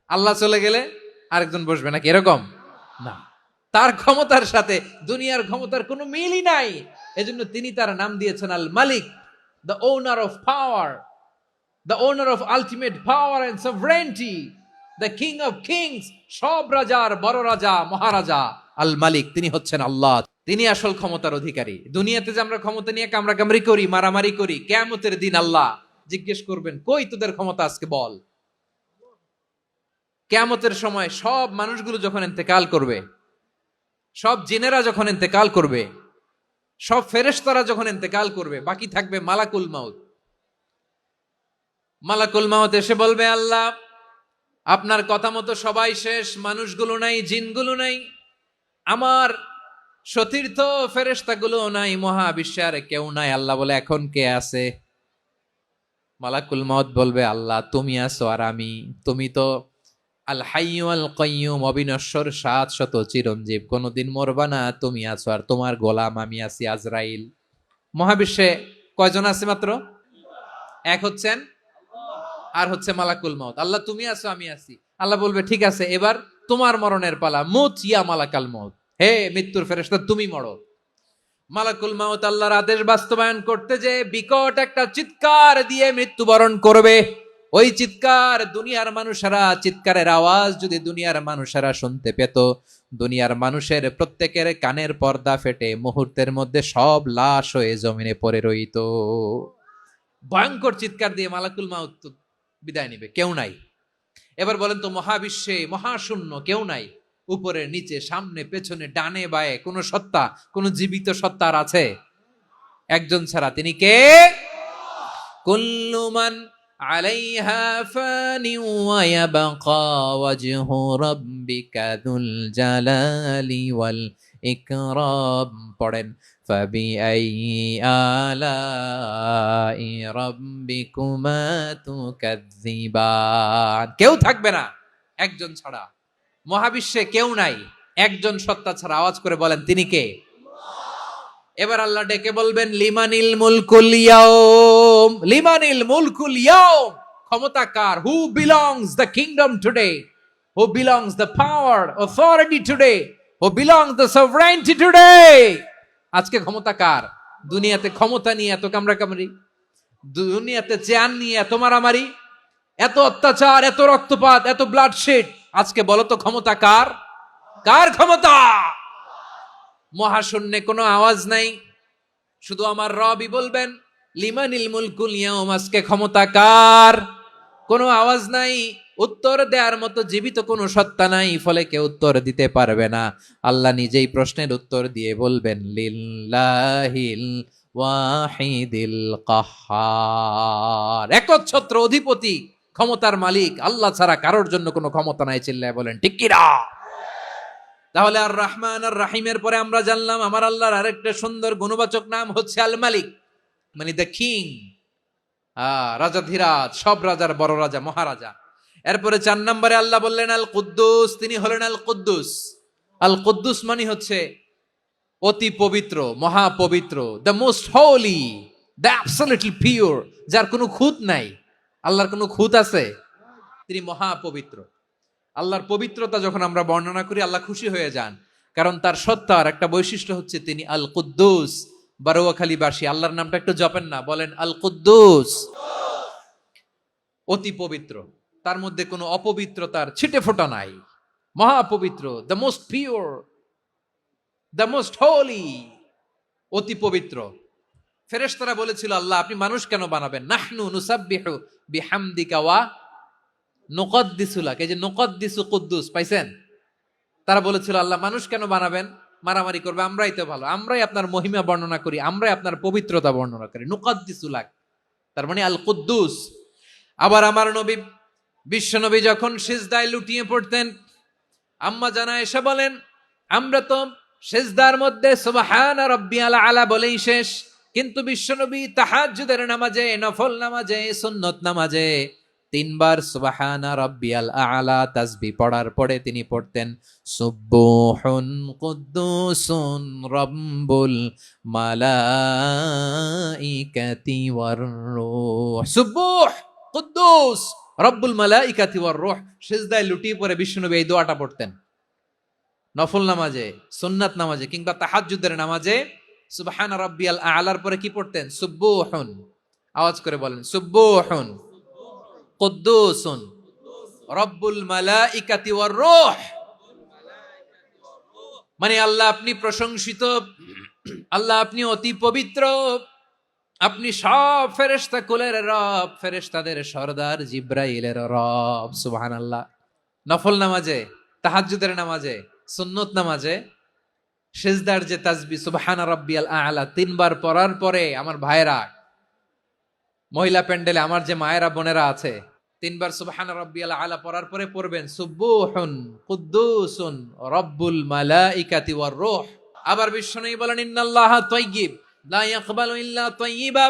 আল্লাহ চলে গেলে আরেকজন বসবে নাকি? এরকম না, তার ক্ষমতার সাথে দুনিয়ার ক্ষমতার কোনো মিলই নাই। এজন্য তিনি তার নাম দিয়েছেন আল মালিক, the owner of power, the owner of ultimate power and sovereignty, the king of kings, সব রাজার বড় রাজা, মহারাজা আল মালিক, তিনি হচ্ছেন আল্লাহ। তিনি আসল ক্ষমতার অধিকারী। দুনিয়াতে যে আমরা ক্ষমতা নিয়ে কামড়াকামড়ি করি, মারামারি করি, কিয়ামতের দিন আল্লাহ জিজ্ঞেস করবেন কই তোদের ক্ষমতা আজকে বল। কিয়ামতের সময় সব মানুষগুলো যখন ইন্তেকাল করবে, সব জিনেরা যখন ইন্তেকাল করবে, সব ফেরেশতারা যখন ইন্তেকাল করবে, বাকি থাকবে মালাকুল মাউত। মালাকুল মাউত এসে বলবে আল্লাহ আপনার কথা মতো সবাই শেষ, মানুষগুলো নাই, জিনগুলো নাই, আমার সতীর্থ ফেরেশতাগুলো নাই, মহাবিশ্বে আর কেউ নাই। আল্লাহ বলে এখন কে আছে? মালাকুল মাউত বলবে আল্লাহ তুমি আছো আর আমি। তুমি তো আল হাইয়্যু আল কাইয়্যুম, অবিনশ্বর, শাশ্বত, চিরঞ্জীব, কোনদিন মরবা না, তুমি আছো আর তোমার গোলাম আমি আছি আজরাইল। মহাবিশ্বে কয়জন আছে? মাত্র এক, হচ্ছেন আর হচ্ছে মালাকুল মাউত। আল্লাহ তুমি আছো আমি আছি। আল্লাহ বলবে ঠিক আছে, এবার তোমার মরণের পালা, মুত ইয়া মালাকাল মাউত, হে মৃত্যুর ফেরেশতা তুমি মরো। মালাকুল মাউত আল্লাহর আদেশ বাস্তবায়ন করতে যে বিকট একটা চিৎকার দিয়ে মৃত্যুবরণ করবে। ওই চিৎকার দুনিয়ার মানুষেরা, চিৎকারের আওয়াজ যদি দুনিয়ার মানুষেরা শুনতে পেত, দুনিয়ার মানুষের প্রত্যেকের কানের পর্দা ফেটে মুহূর্তের মধ্যে সব লাশ হয়ে জমিনে পড়ে রইত। ভয়ঙ্কর চিৎকার দিয়ে মালাকুল মাউত বিদায় নিবে, কেউ নাই। এবার বলেন তো মহাবিশ্বে মহাশূন্য, কেউ নাই, উপরে নিচে সামনে পেছনে ডানে বায়ে কোন সত্তা, কোন জীবিত সত্তা আর আছে? একজন ছাড়া, তিনি কে? কুল্লু মান আলাইহা ফানি ওয়া ইয়াবকা ওয়াজহু রাব্বিকা যুল জালালি ওয়াল ইকরাম। পড়েন ফাবিআইয়ি আলাই রাব্বিকুমা তুকাজ্জিবান। কেউ থাকবে না একজন ছাড়া, মহাবিশ্বে কেউ নাই একজন সত্তা ছাড়া। আওয়াজ করে বলেন তিনি কে? এবার আল্লাহ ডেকে বলবেন লিমানিল মুলকুল ইয়াউম, লিমানিল মুলকুল ইয়াউম, ক্ষমতা কার? Who belongs the kingdom today, who belongs the power authority today, who belongs the sovereignty today. আজকে ক্ষমতা কার? দুনিয়াতে ক্ষমতা নিয়ে এত কামড়াকামড়ি, দুনিয়াতে চেয়ার নিয়ে এত মারামারি, এত অত্যাচার, এত রক্তপাত, এত ব্লাডশেড, আজকে বলো তো ক্ষমতা কার? কার ক্ষমতা? মহাশূন্যে কোনো আওয়াজ নাই, শুধু আমার রবই বলবেন লিমানিল মুলকুল ইয়াউম, আজকে ক্ষমতা কার? কোনো আওয়াজ নাই, উত্তর দেওয়ার মতো জীবিত কোনো সত্তা নাই, ফলে কেউ উত্তর দিতে পারবে না। আল্লাহ নিজেই প্রশ্নের উত্তর দিয়ে বলবেন লিল্লাহিল ওয়াহিদিল কাহ্হার, একচ্ছত্র অধিপতি ক্ষমতার মালিক আল্লাহ ছাড়া কারোর জন্য কোনো ক্ষমতা নাই, চিল্লায় বলেন ঠিক কি না? তাহলে আর রহমান আর রাহিমের পরে আমরা জানলাম আমার আল্লাহর আরেকটা সুন্দর গুণবাচক নাম হচ্ছে আল মালিক, মানে দ্য কিং, রাজাধিরাজ, সব রাজার বড় রাজা, মহারাজা। এরপরে 4 নম্বরে আল্লাহ বললেন আল কুদ্দুস, তিনি হলেন আল কুদ্দুস। আল কুদ্দুস মানে হচ্ছে অতি পবিত্র, মহাপবিত্র, the most holy, the absolutely pure, যার কোনো খুঁত নাই। আল্লাহর কোনো খুঁত আছে? তিনি মহাপবিত্র। আল্লাহর পবিত্রতা যখন আমরা বর্ণনা করি আল্লাহ খুশি হয়ে যান, কারণ তার সত্তার একটা বৈশিষ্ট্য হচ্ছে তিনি আল কুদ্দুস। বারোয়াখালীবাসী আল্লাহর নামটা একটু জপেন না, বলেন আল কুদ্দুস। অতি পবিত্র, তার মধ্যে কোনো অপবিত্রতার ছিটে ফোঁটা নাই, মহাপবিত্র, the most pure, the most holy, অতি পবিত্র। ফেরেশতারা বলেছিল আল্লাহ আপনি মানুষ কেন বানাবেন? নাহনু নুসাব্বিহু বিহামদিকা ওয়া নুকদ্দিসু লাক, এই যে নুকদ্দিসু কুদ্দুস পাইছেন? তারা বলেছিল আল্লাহ মানুষ কেন বানাবেন, মারামারি করবে, আমরাই তো ভালো, আমরাই আপনার মহিমা বর্ণনা করি, আমরাই আপনার পবিত্রতা বর্ণনা করি, নুকদ্দিসু লাক, তার মানে আল কুদ্দুস। আবার আমার নবী, বিশ্ব নবী যখন সিজদায় লুটিয়ে পড়তেন, আম্মা জানা এসে বলেন আমরা তো সিজদার মধ্যে সুবহানা রাব্বিয়াল আলা বলেই শেষ, কিন্তু বিশ্বনবী তাহাজ্জুদের নামাজে, নফল নামাজে, সুন্নত নামাজে 3 বার সুবহানা রাব্বিয়াল আলা তাসবিহ পড়ার পরে তিনি পড়তেন সুবহুন কুদ্দুসুন রাব্বুল মালাইকাতি ওয়ার রূহ। সুবহ কুদ্দুস রব্বুল মালাইকাতি ওয়ার রূহ। সিজদায় লুটিয়ে পড়ে বিশ্বনবী এই দোয়াটা পড়তেন। নফল নামাজে, সুন্নাত নামাজে কিংবা তাহাজ্জুদের নামাজে সুবহানা রাব্বিয়াল আলার পরে কি পড়তেন? সুবহুন। আওয়াজ করে বলেন সুবহুন কুদ্দুসুন রব্বুল মালাইকাতি ওয়ার রূহ। মানে আল্লাহ আপনি প্রশংসিত, আল্লাহ আপনি অতি পবিত্র, আপনি সব ফেরেশতা কুলের রব, ফেরেশতাদের সরদার জিব্রাইলের রব। সুবহানাল্লাহ। নফল নামাজে, তাহাজ্জুদের নামাজে, সুন্নত নামাজে সিজদার যে তাসবিহ সুবহানা রাব্বিয়াল আ'লা 3 বার পড়ার পরে আমার ভাইরা, মহিলা প্যান্ডেলে আমার যে মায়েরা বোনেরা আছে, 3 বার সুবহানা রাব্বিয়াল আ'লা পড়ার পরে পড়বেন সুবহুন কুদ্দুসুন রব্বুল মালাইকাতি ওয়ার রূহ। আবার বিশ্বনবী বলেন ইন্নাল্লাহা তাইয়্যিব লা ইয়াকবালু ইল্লা তাইয়্যিবা,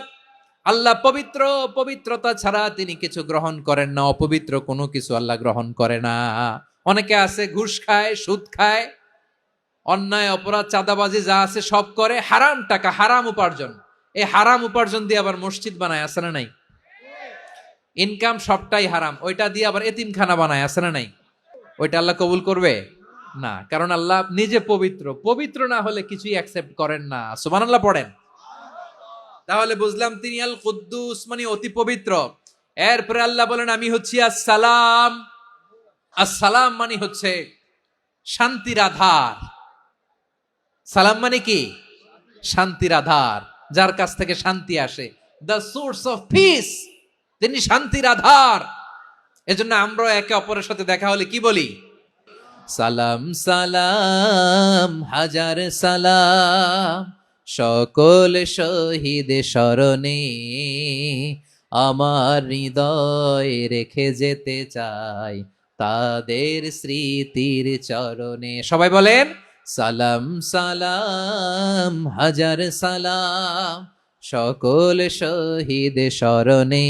আল্লাহ পবিত্র, পবিত্রতা ছাড়া তিনি কিছু গ্রহণ করেন না, অপবিত্র কোনো কিছু আল্লাহ গ্রহণ করে না। অনেকে আছে ঘুষ খায়, সুদ খায়, অন্যায় অপরাধ চাঁদাবাজি যা আছে সব করে, হারাম টাকা, হারাম উপার্জন, এই হারাম উপার্জন দিয়ে আবার মসজিদ বানায়, আছে না নাই? ইনকাম সবটাই হারাম, ওইটা দিয়ে আবার এতিমখানা বানায়, আছে না নাই? ওইটা আল্লাহ কবুল করবে না, কারণ আল্লাহ নিজে পবিত্র, পবিত্র না হলে কিছুই অ্যাকসেপ্ট করেন না। সুবহানাল্লাহ পড়েন। তাহলে বুঝলাম তিনি আল কুদ্দুস মানে অতি পবিত্র। এরপরে আল্লাহ বলেন আমি হচ্ছি আসসালাম। আসসালাম মানে হচ্ছে শান্তির আধার। সালাম মানে কি? শান্তির আধার, যার কাছ থেকে শান্তি আসে, দ্য সোর্স অফ পিস, তিনি শান্তির আধার। এজন্য আমরা একে অপরের সাথে দেখা হলে কি বলি? সালাম সালাম হাজার সালাম, সকল শহীদ স্মরণে আমার হৃদয় রেখে যেতে চাই তাদের স্মৃতির চরণে। সবাই বলেন সালাম সালাম হাজার সালাম, সকল শহীদ স্মরণে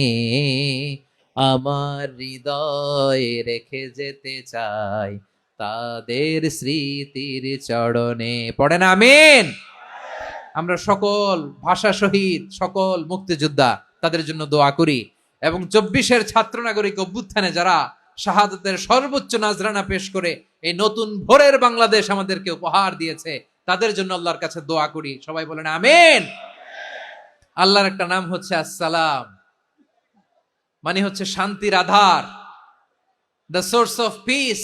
আমার হৃদয় রেখে যেতে চাই তাদের স্মৃতির চরণে। পড়েন আমিন। আমরা সকল ভাষা শহীদ, সকল মুক্তিযোদ্ধা তাদের জন্য দোয়া করি, এবং 24-এর ছাত্র নাগরিক অভ্যুত্থানে যারা শাহাদাতের সর্বোচ্চ নাজরানা পেশ করে এই নতুন ভোরের বাংলাদেশ আমাদেরকে উপহার দিয়েছে, তাদের জন্য আল্লাহর কাছে দোয়া করি। সবাই বলেন আমিন। আল্লাহর একটা নাম হচ্ছে আসসালাম, মানে হচ্ছে শান্তির আধার, দ্য সোর্স অফ পিস।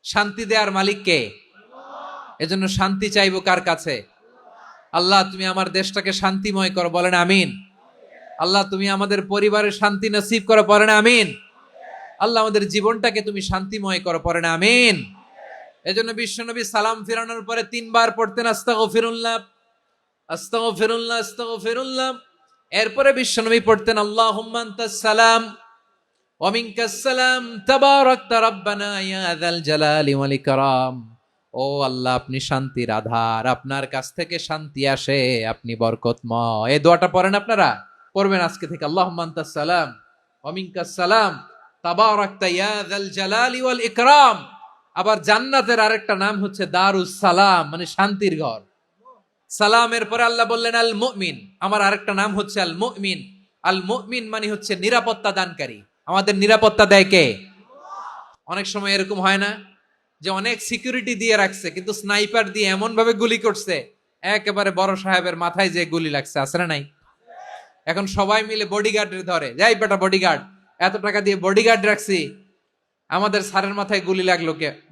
শান্তি দেওয়ার মালিক কে? এজন্য শান্তি চাইবো কার কাছে? আল্লাহ তুমি আমার দেশটাকে শান্তিময় করো, বলেন আমিন। আল্লাহ তুমি আমাদের পরিবারের শান্তি নসিব করো, পড়েন আমিন। আল্লাহ আমাদের জীবনটাকে তুমি শান্তিময় করো, পড়েন আমিন। এজন্য বিশ্বনবী সালাম ফিরানোর পরে 3 বার পড়তেন আস্তাগফিরুল্লাহ আস্তাগফিরুল্লাহ আস্তাগফিরুল্লাহ। এরপরে বিশ্বনবী পড়তেন আল্লাহুম্মা আনতাস সালাম ওয়া মিনকাস সালাম তাবারাকতা রাব্বানা ইয়া যাল জালালি ওয়াল ইকরাম। ও আল্লাহ, আপনি শান্তির আধার, আপনার কাছ থেকে শান্তি আসে, আপনি বরকতময়। এই দোয়াটা পড়েন আপনারা, পড়বেন আজকে থেকে। আল্লাহুম্মা আনতাস সালাম ওয়া মিনকাস সালাম তাবারাকতা ইয়া যাল জালালি ওয়াল ইকরাম। আবার জান্নাতের আরেকটা নাম হচ্ছে দারুস সালাম, মানে শান্তির ঘর। সালামের পরে আল্লাহ বললেন আল মুমিন, আমার আরেকটা নাম হচ্ছে আল মুমিন। আল মুমিন মানে হচ্ছে নিরাপত্তা দানকারী। আমাদের নিরাপত্তা দেয় কে? অনেক সময় এরকম হয় না যে অনেক সিকিউরিটি দিয়ে রাখছে, কিন্তু স্নাইপার দিয়ে এমন ভাবে গুলি করছে একেবারে বড় সাহেবের মাথায় যে গুলি লাগছে, আছে না নাই? এখন সবাই মিলে বডিগার্ডের ধরে, যাই বেটা বডিগার্ড, এত টাকা দিয়ে বডিগার্ড রাখছি, আমাদের স্যারের মাথায় গুলি লাগলো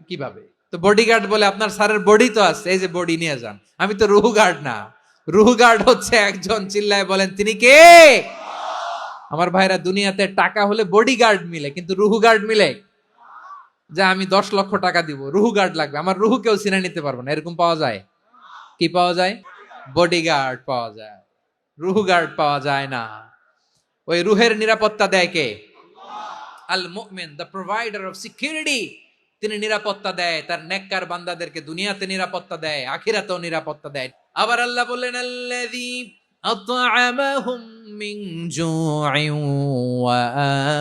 কিভাবে? তো বডিগার্ড বলে, আপনার স্যারের বডি তো আছে, এই যে বডি নিয়ে যান। আমি তো রুহু গার্ড না। রুহু গার্ড হচ্ছে একজন, চিল্লায় বলেন তিনি কে? আমার ভাইরা, দুনিয়াতে টাকা হলে বডিগার্ড মিলে, কিন্তু রুহু গার্ড মিলে? যে আমি 10 লক্ষ টাকা দিব, রুহু গার্ড লাগবে, আমার রুহু কেউ চিনে নিতে পারবো না, এরকম পাওয়া যায়? কি পাওয়া যায়? বডিগার্ড পাওয়া যায়, রুহু গার্ড পাওয়া যায় না। ওই রুহের নিরাপত্তা দেয় কে? আল মুমিন, দ্য প্রোভাইডার অফ সিকিউরিটি। তিনি নিরাপত্তা দেয় তার নেককার বান্দাদেরকে, দুনিয়াতে নিরাপত্তা দেয়, আখিরাতেও নিরাপত্তা দেয়। আবার আল্লাহ বললেন আল্লাযী আত'আমাহুম মিন জু'ইন ওয়া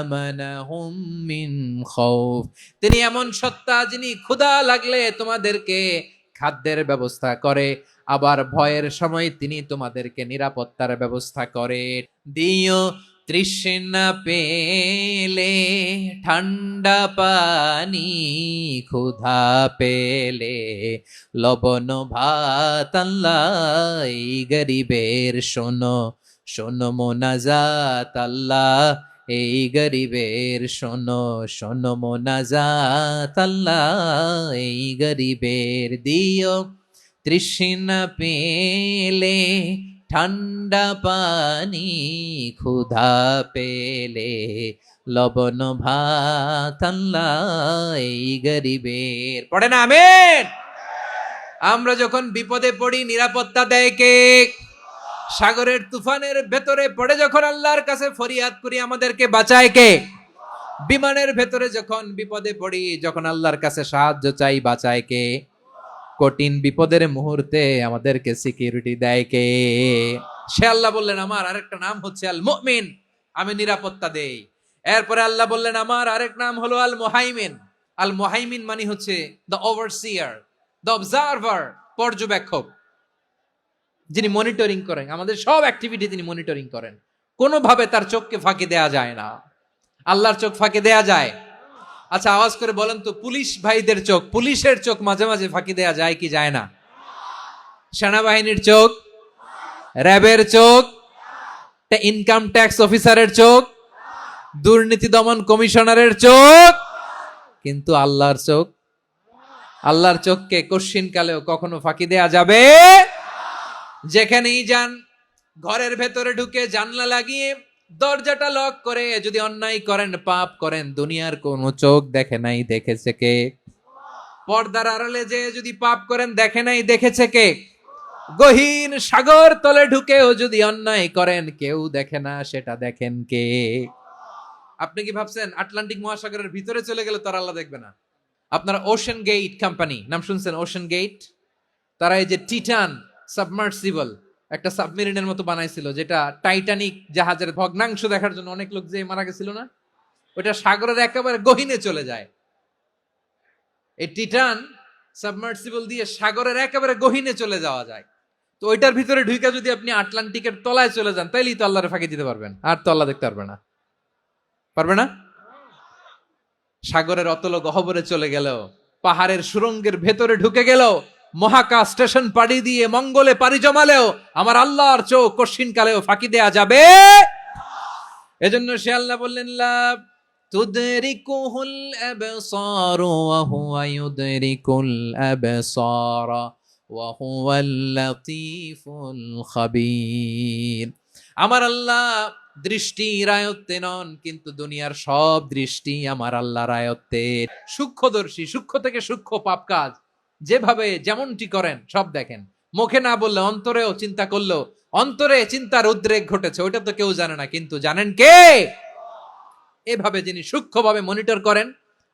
আমানাহুম মিন খাউফ। তিনি এমন সত্তা যিনি ক্ষুধা লাগলে তোমাদেরকে খাদ্যের ব্যবস্থা করে, আবার ভয়ের সময় তিনি তোমাদেরকে নিরাপত্তার ব্যবস্থা করে। দিও তৃষ্ণা পেলে ঠান্ডা পানি, ক্ষুধা পেলে লবণ ভাত। আল্লাহ এই গরিবের শোনো শোনো মোনাজাত। আল্লাহ এই গরিবের শোনো শোনো মোনাজাত। আল্লাহ এই গরিবের দিও তৃষ্ণা পেলে ঠান্ডা পানি, ক্ষুধা পেলে লবণ ভাত। আল্লাহ এই গরিবের। পড়ে না আমিন? আমরা যখন বিপদে পড়ি নিরাপত্তা দেয় কে? সাগরের তুফানের ভেতরে পড়ে যখন আল্লাহর কাছে ফরিয়াদ করি আমাদেরকে বাঁচায় কে? বিমানের ভেতরে যখন বিপদে পড়ি, যখন আল্লাহর কাছে সাহায্য চাই, বাঁচায় কে? কঠিন বিপদের মুহূর্তে আমাদেরকে সিকিউরিটি দেয় কে? সে আল্লাহ বললেন আমার আরেকটা নাম হচ্ছে আল মুমিন, আমি নিরাপত্তা দেই। এরপরে আল্লাহ বললেন আমার আরেক নাম হলো আল মুহাইমিন। আল মুহাইমিন মানে হচ্ছে দ্য ওভারসিয়ার, দ্য অবজারভার, পর্যবেক্ষক, যিনি মনিটরিং করেন আমাদের সব অ্যাক্টিভিটি, তিনি মনিটরিং করেন। কোনোভাবে তার চোখকে ফাঁকি দেয়া যায় না। আল্লাহর চোখ ফাঁকি দেয়া যায়? আচ্ছা আওয়াজ করে বলেন তো, পুলিশ ভাইদের চোখ, পুলিশের চোখ মাঝে মাঝে ফাঁকি দেয়া যায় কি যায় না? সেনাবাহিনীর চোখ, র্যাবের চোখ, ইনকাম ট্যাক্স অফিসারের চোখ, দুর্নীতি দমন কমিশনারের চোখ, কিন্তু আল্লাহর চোখ? আল্লাহর চোখকে কশ্চিন কালেও কখনো ফাঁকি দেয়া যাবে? যেখানেই যান, ঘরের ভেতরে ঢুকে জানলা লাগিয়ে দরজাটা লক করে যদি অন্যায় করেন, পাপ করেন, দুনিয়ার কোন চোখ দেখে নাই, দেখেছে কে? পর্দার আড়ালে যে যদি পাপ করেন, দেখে নাই, দেখেছে কে? গহীন সাগর তলে ঢুকেও যদি অন্যায় করেন, কেউ দেখে না, সেটা দেখেন কে? আপনি কি ভাবছেন আটলান্টিক মহাসাগরের ভিতরে চলে গেলে তার আল্লাহ দেখবে না? আপনারা ওশান গেট কোম্পানি নাম শুনছেন? ওশান গেট, তারা এই যে টিটান সাবমার্সিবল একটা সাবমেরিনের মতো বানাইছিল, যেটা টাইটানিক জাহাজের ভগ্নাংশ দেখার জন্য অনেক লোক যে মারা গেছিল না, ওটা সাগরের একেবারে গহীনে চলে যায়। এই টিটান সাবমার্সিবল দিয়ে সাগরের একেবারে গহীনে চলে যাওয়া যায়। তো ওইটার ভিতরে ঢুকে যদি আপনি আটলান্টিকের তলায় চলে যান, তাইলেই তো আল্লাহরে ফাঁকি দিতে পারবেন, আর তো আল্লাহ দেখতে পারবে না। পারবে না? সাগরের অতল গহ্বরে চলে গেল, পাহাড়ের সুরঙ্গের ভেতরে ঢুকে গেল, মহাকাশ স্টেশন পাড়ি দিয়ে মঙ্গলে পাড়ি জমালেও আমার আল্লাহর চোখ কশিন কালেও ফাঁকি দেয়া যাবে? এজন্য সে আল্লাহ বললেন লা তুদরিকুহুল আবসার ওয়া হুয়া ইউদরিকুল আবসার ওয়া হুয়াল লাতীফুল খাবীর। আমার আল্লাহ দৃষ্টির আয়ত্তে নন, কিন্তু দুনিয়ার সব দৃষ্টি আমার আল্লাহর আয়ত্তে। সূক্ষ্মদর্শী, সূক্ষ্ম থেকে সূক্ষ্ম পাপ কাজ যেভাবে যেমনটি করেন সব দেখেন। মুখে না বললে অন্তরেও চিন্তা করলো, অন্তরে চিন্তার উদ্রেক ঘটেছে, ওইটা তো কেউ জানে না, কিন্তু জানেন কে? এভাবে যিনি সূক্ষ্মভাবে মনিটর করেন,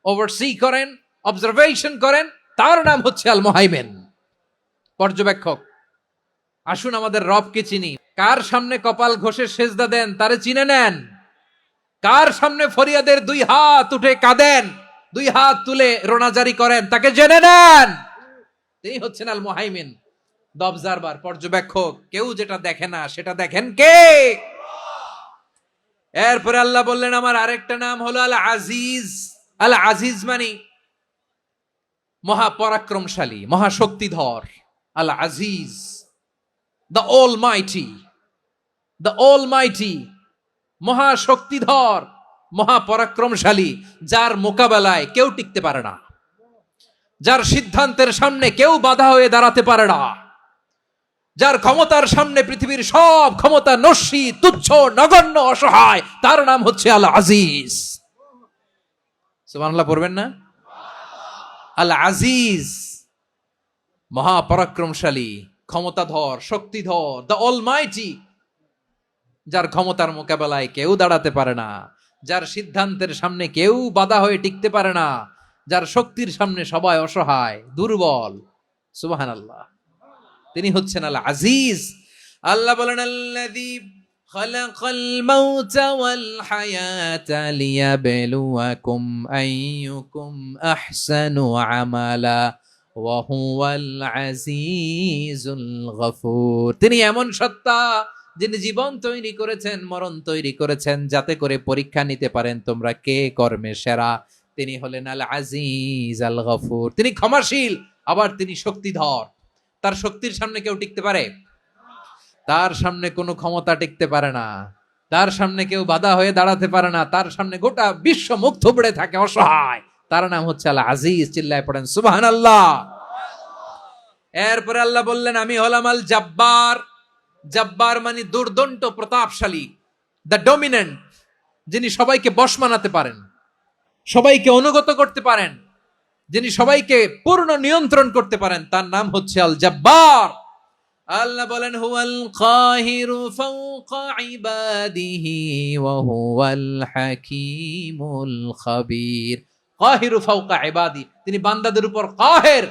ওভারসি করেন, অবজারভেশন করেন, তার নাম হচ্ছে আল মুহাইমিন, পর্যবেক্ষক। আসুন আমাদের রবকে চিনি। কার সামনে কপাল ঘষে সেজদা দেন তারে চিনে নেন। কার সামনে ফরিয়াদের 2 হাত উঠে কাঁদেন, 2 হাত তুলে রোনাজারি করেন, তাকে জেনে নেন। তিনি হচ্ছেন আল মুহাইমিন, দ্য অবজারভার, পর্যবেক্ষক। কেউ যেটা দেখে না সেটা দেখেন কে? এরপরে আল্লাহ বললেন আমার আরেকটা নাম হলো আল আজিজ। আল আজিজ মানে মহাপরাক্রমশালী, মহাশক্তিধর। আল আজিজ, দ্য অলমাইটি, দ্য অলমাইটি, মহাশক্তিধর, মহাপরাক্রমশালী, যার মোকাবেলায় কেউ টিকতে পারে না, যার সিদ্ধান্তের সামনে কেউ বাধা হয়ে দাঁড়াতে পারে না, যার ক্ষমতার সামনে পৃথিবীর সব ক্ষমতা নস্যি, তুচ্ছ, নগণ্য, অসহায়, তার নাম হচ্ছে আল আজিজ। সুবহানাল্লাহ পড়বেন না? আল আজিজ, মহাপরাক্রমশালী, ক্ষমতাধর, শক্তিধর, দ্য অলমাইটি, যার ক্ষমতার মোকাবেলায় কেউ দাঁড়াতে পারে না, যার সিদ্ধান্তের সামনে কেউ বাধা হয়ে টিকতে পারে না, যার শক্তির সামনে সবাই অসহায়, দুর্বল। সুবহানাল্লাহ, তিনি হচ্ছেন আল আজিজ। আল্লাহ বলেন আল্লাযী খালাকাল মাউতা ওয়াল হায়াতা লিয়াবলুয়াকুম আইয়ুকুম আহসানু আমালা ওয়া হুয়াল আজিজুল গফুর। তিনি এমন সত্তা যিনি জীবন তৈরি করেছেন, মরণ তৈরি করেছেন, যাতে করে পরীক্ষা নিতে পারেন তোমরা কে কর্মে সেরা। তিনি হলেন আল আজিজ আল গফুর। তিনি ক্ষমাশীল, আবার তিনি শক্তিধর। তার শক্তির সামনে কেউ টিকতে পারে? তার সামনে কোনো ক্ষমতা টিকতে পারে না, তার সামনে কেউ বাধা হয়ে দাঁড়াতে পারে না, তার সামনে গোটা বিশ্ব মুখ থুবড়ে থাকে, অসহায়। তার নাম হচ্ছে আল আজিজ। চিল্লায় পড়েন সুবহানাল্লাহ। এরপরে আল্লাহ বললেন আমি হলাম আল জাব্বার। জাব্বার মানে দুর্দণ্ড, প্রতাপশালী, দ্য ডমিনেন্ট, যিনি সবাইকে বশ মানাতে পারেন, সবাইকে অনুগত করতে পারেন, যিনি সবাইকে পূর্ণ নিয়ন্ত্রণ করতে পারেন, তার নাম হচ্ছে আল জাব্বার। আল্লাহ বলেন হুয়াল কাহিরু ফাওকা ইবাদিহি ওয়া হুয়াল হাকীমুল খাবীর। কাহিরু ফাওকা ইবাদি, তিনি বান্দাদের উপর কাহের,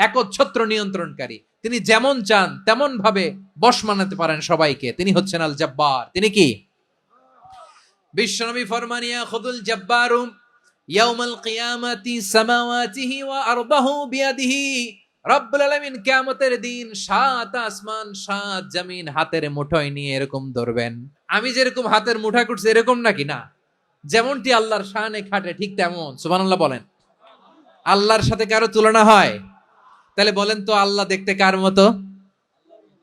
একচ্ছত্র নিয়ন্ত্রণকারী। তিনি যেমন চান তেমন ভাবে বশ মানাতে পারেন সবাইকে। তিনি হচ্ছেন আল জাব্বার। তিনি কি? বিশ্বনবী ফরমান ইয়াখুদুল জাব্বারু ইয়াউমাল কিয়ামাতি সামাওয়াতিহি ওয়া আরদাহু বিয়াদিহি। রব্বুল আলামিন কিয়ামতের দিন 7 আসমান 7 জমিন হাতের মুঠোয় নিয়ে এরকম ধরবেন। আমি যেরকম হাতের মুঠা করছি এরকম নাকি? না, যেমনটি আল্লাহর শানে খাটে ঠিক তেমন। সুবহানাল্লাহ বলেন। আল্লাহর সাথে কারো তুলনা হয়? তাহলে বলেন তো আল্লাহ দেখতে কার মতো?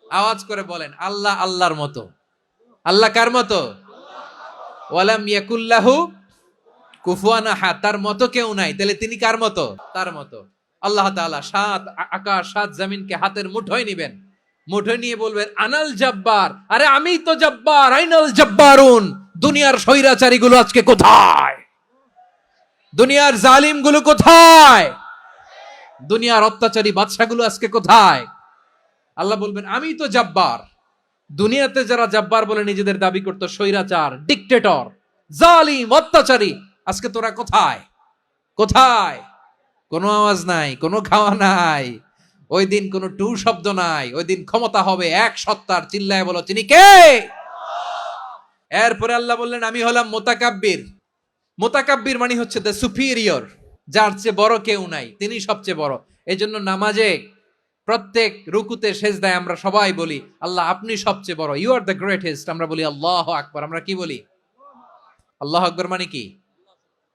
আওয়াজ করে বলেন আল্লাহ আল্লাহর মতো। আল্লাহ কার মতো? ওয়ালাম ইয়াকুল্লাহু কুফুয়ান আহাদ, তার মতো কেউ নাই। তাহলে তিনি কার মতো? তার মতো। আল্লাহ তাআলা 7 আকাশ 7 জমিনকে হাতের মুঠোয় নিবেন, মুঠোয় নিয়ে বলবেন আনাল জাব্বার। আরে আমি তো জাব্বার, আইনাল জাব্বারুন। দুনিয়ার স্বৈরাচারী গুলো আজকে কোথায়? দুনিয়ার জালিম গুলো কোথায়? দুনিয়ার অত্যাচারী বাদশাগুলো আজকে কোথায়? আল্লাহ বলবেন আমি তো জাব্বার। দুনিয়াতে যারা জাব্বার বলে নিজেদের দাবি করতো, স্বৈরাচার, ডিক্টেটর, জালিম, অত্যাচারী, আজকে তোরা কোথায়? কোথায়? কোনো আওয়াজ নাই, কোনো খাওয়া নাই, ওই দিন কোনো টু শব্দ নাই। ওই দিন ক্ষমতা হবে এক সত্তার। চিল্লায় বলো তিনি কে? এরপরে আল্লাহ বললেন আমি হলাম মুতাকাব্বির। মুতাকাব্বির মানে হচ্ছে দ্য সুপিরিয়র, যার চেয়ে বড় কেউ নাই, তিনি সবচেয়ে বড়। এই জন্য নামাজে প্রত্যেক রুকুতে সেজদায় আমরা সবাই বলি আল্লাহ আপনি সবচেয়ে বড়, ইউ আর দ্য গ্রেটেস্ট। আমরা বলি আল্লাহু আকবার। আমরা কি বলি? আল্লাহু আকবার মানে কি?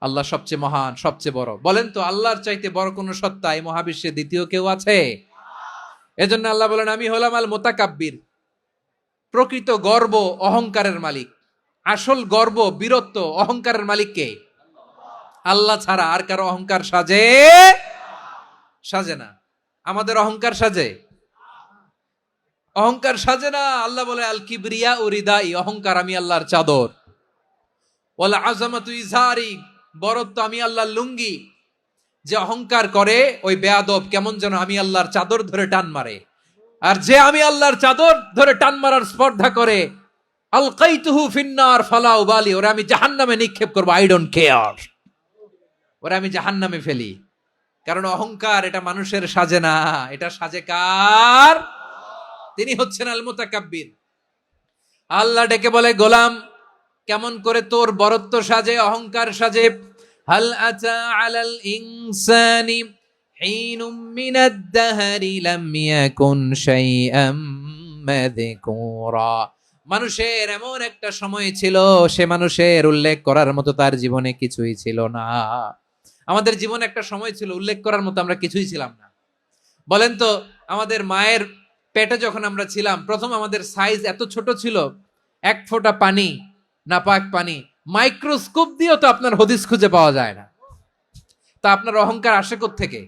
আল্লাহ সবচেয়ে মহান, সবচেয়ে বড়। বলেন তো আল্লাহর চাইতে বড় কোন সত্তা এই মহাবিশ্বে দ্বিতীয় কেউ আছে? এজন্য আল্লাহ বলেন আমি হলাম আল মুতাকাব্বির। প্রকৃত গর্ব অহংকারের মালিক, আসল গর্ব, বীরত্ব, অহংকারের মালিক কে? আল্লাহ ছাড়া আর কারো অহংকার সাজে? সাজে না। আমাদের অহংকার সাজে? অহংকার সাজে না। আল্লাহ বলে আল কিবরিয়া উরিদাই, অহংকার আমি আল্লাহর চাদর। ওয়াল আযামাতু ইজারি, বড়ত্ব আমি আল্লাহর লুঙ্গি। যে অহংকার করে ওই বেয়াদব কেমন যেন আমি আল্লাহর চাদর ধরে টান মারে। আর যে আমি আল্লাহর চাদর ধরে টান মারার স্পর্ধা করে, আলকাইতুহু ফিন্নার ফালা উবালি, ওরা আমি জাহান্নামে নিক্ষেপ করবো, আই ডোন্ট কেয়ার, ওরা আমি জাহান্নামে ফেলি। কারণ অহংকার এটা মানুষের সাজে না, এটা সাজে কার? তিনি হচ্ছেন আল মুতাকাব্বির। আল্লাহ ডেকে বলে, গোলাম কেমন করে তোর বরত্ব সাজে, অহংকার সাজে। হাল আতা আলাল ইনসানি হিনুম মিনাদ দাহরি লাম ইয়াকুন শাইআম মাযকুরা। মানুষের এমন একটা সময় ছিল, সে মানুষের উল্লেখ করার মতো তার জীবনে কিছুই ছিল না। আমাদের জীবনে একটা সময় ছিল উল্লেখ করার মতো আমরা কিছুই ছিলাম না। বলেন তো, আমাদের মায়ের পেটে যখন আমরা ছিলাম, প্রথম আমাদের সাইজ এত ছোট ছিল, এক ফোঁটা পানি, নাপাক পানি, মাইক্রোস্কোপ দিয়েও তো আপনার হদিস খুঁজে পাওয়া যায় না। তা আপনার অহংকার আসে কোত্থেকে?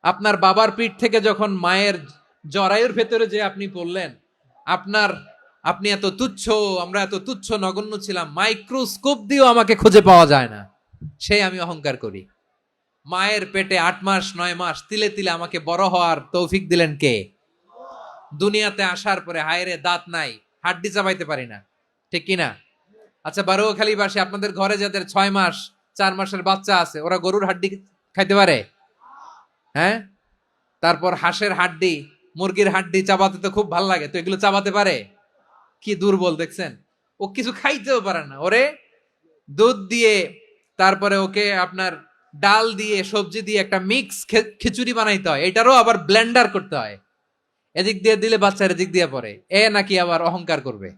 আপনার বাবার পিঠ থেকে যখন মায়ের জরায়ুর ভেতরে যে আপনি পড়লেন, আপনি এত তুচ্ছ, আমরা এত তুচ্ছ নগণ্য ছিলাম, মাইক্রোস্কোপ দিয়েও আমাকে খুঁজে পাওয়া যায় না, সেই আমি অহংকার করি। মায়ের পেটে 8 মাস 9 মাস তিলে তিলে আমাকে বড় হওয়ার তৌফিক দিলেন কে? দুনিয়াতে আসার পরে হায়রে দাঁত নাই, হাড্ডি চাবাইতে পারি না, ঠিক কিনা? আচ্ছা, বারোখালীবাসী, আপনাদের ঘরে যাদের 6 মাস 4 মাসের বাচ্চা আছে, ওরা গরুর হাড্ডি খাইতে পারে? হ্যাঁ। তারপর হাঁসের হাড্ডি, মুরগির হাড্ডি চাবাতে তো খুব ভালো লাগে, তো এগুলো চাবাতে পারে? কি দুর্বল দেখছেন, ও কিছু খাইতেও পারে না। ওরে দুধ দিয়ে, তারপরে ওকে আপনার ডাল দিয়ে, সবজি দিয়ে একটা মিক্স খিচুড়ি বানাইতে হয়, এটারও আবার ব্লেন্ডার করতে হয়। এদিক দিয়ে দিলে বাচ্চার এদিক দিয়ে পড়ে, এ নাকি আবার অহংকার করবে।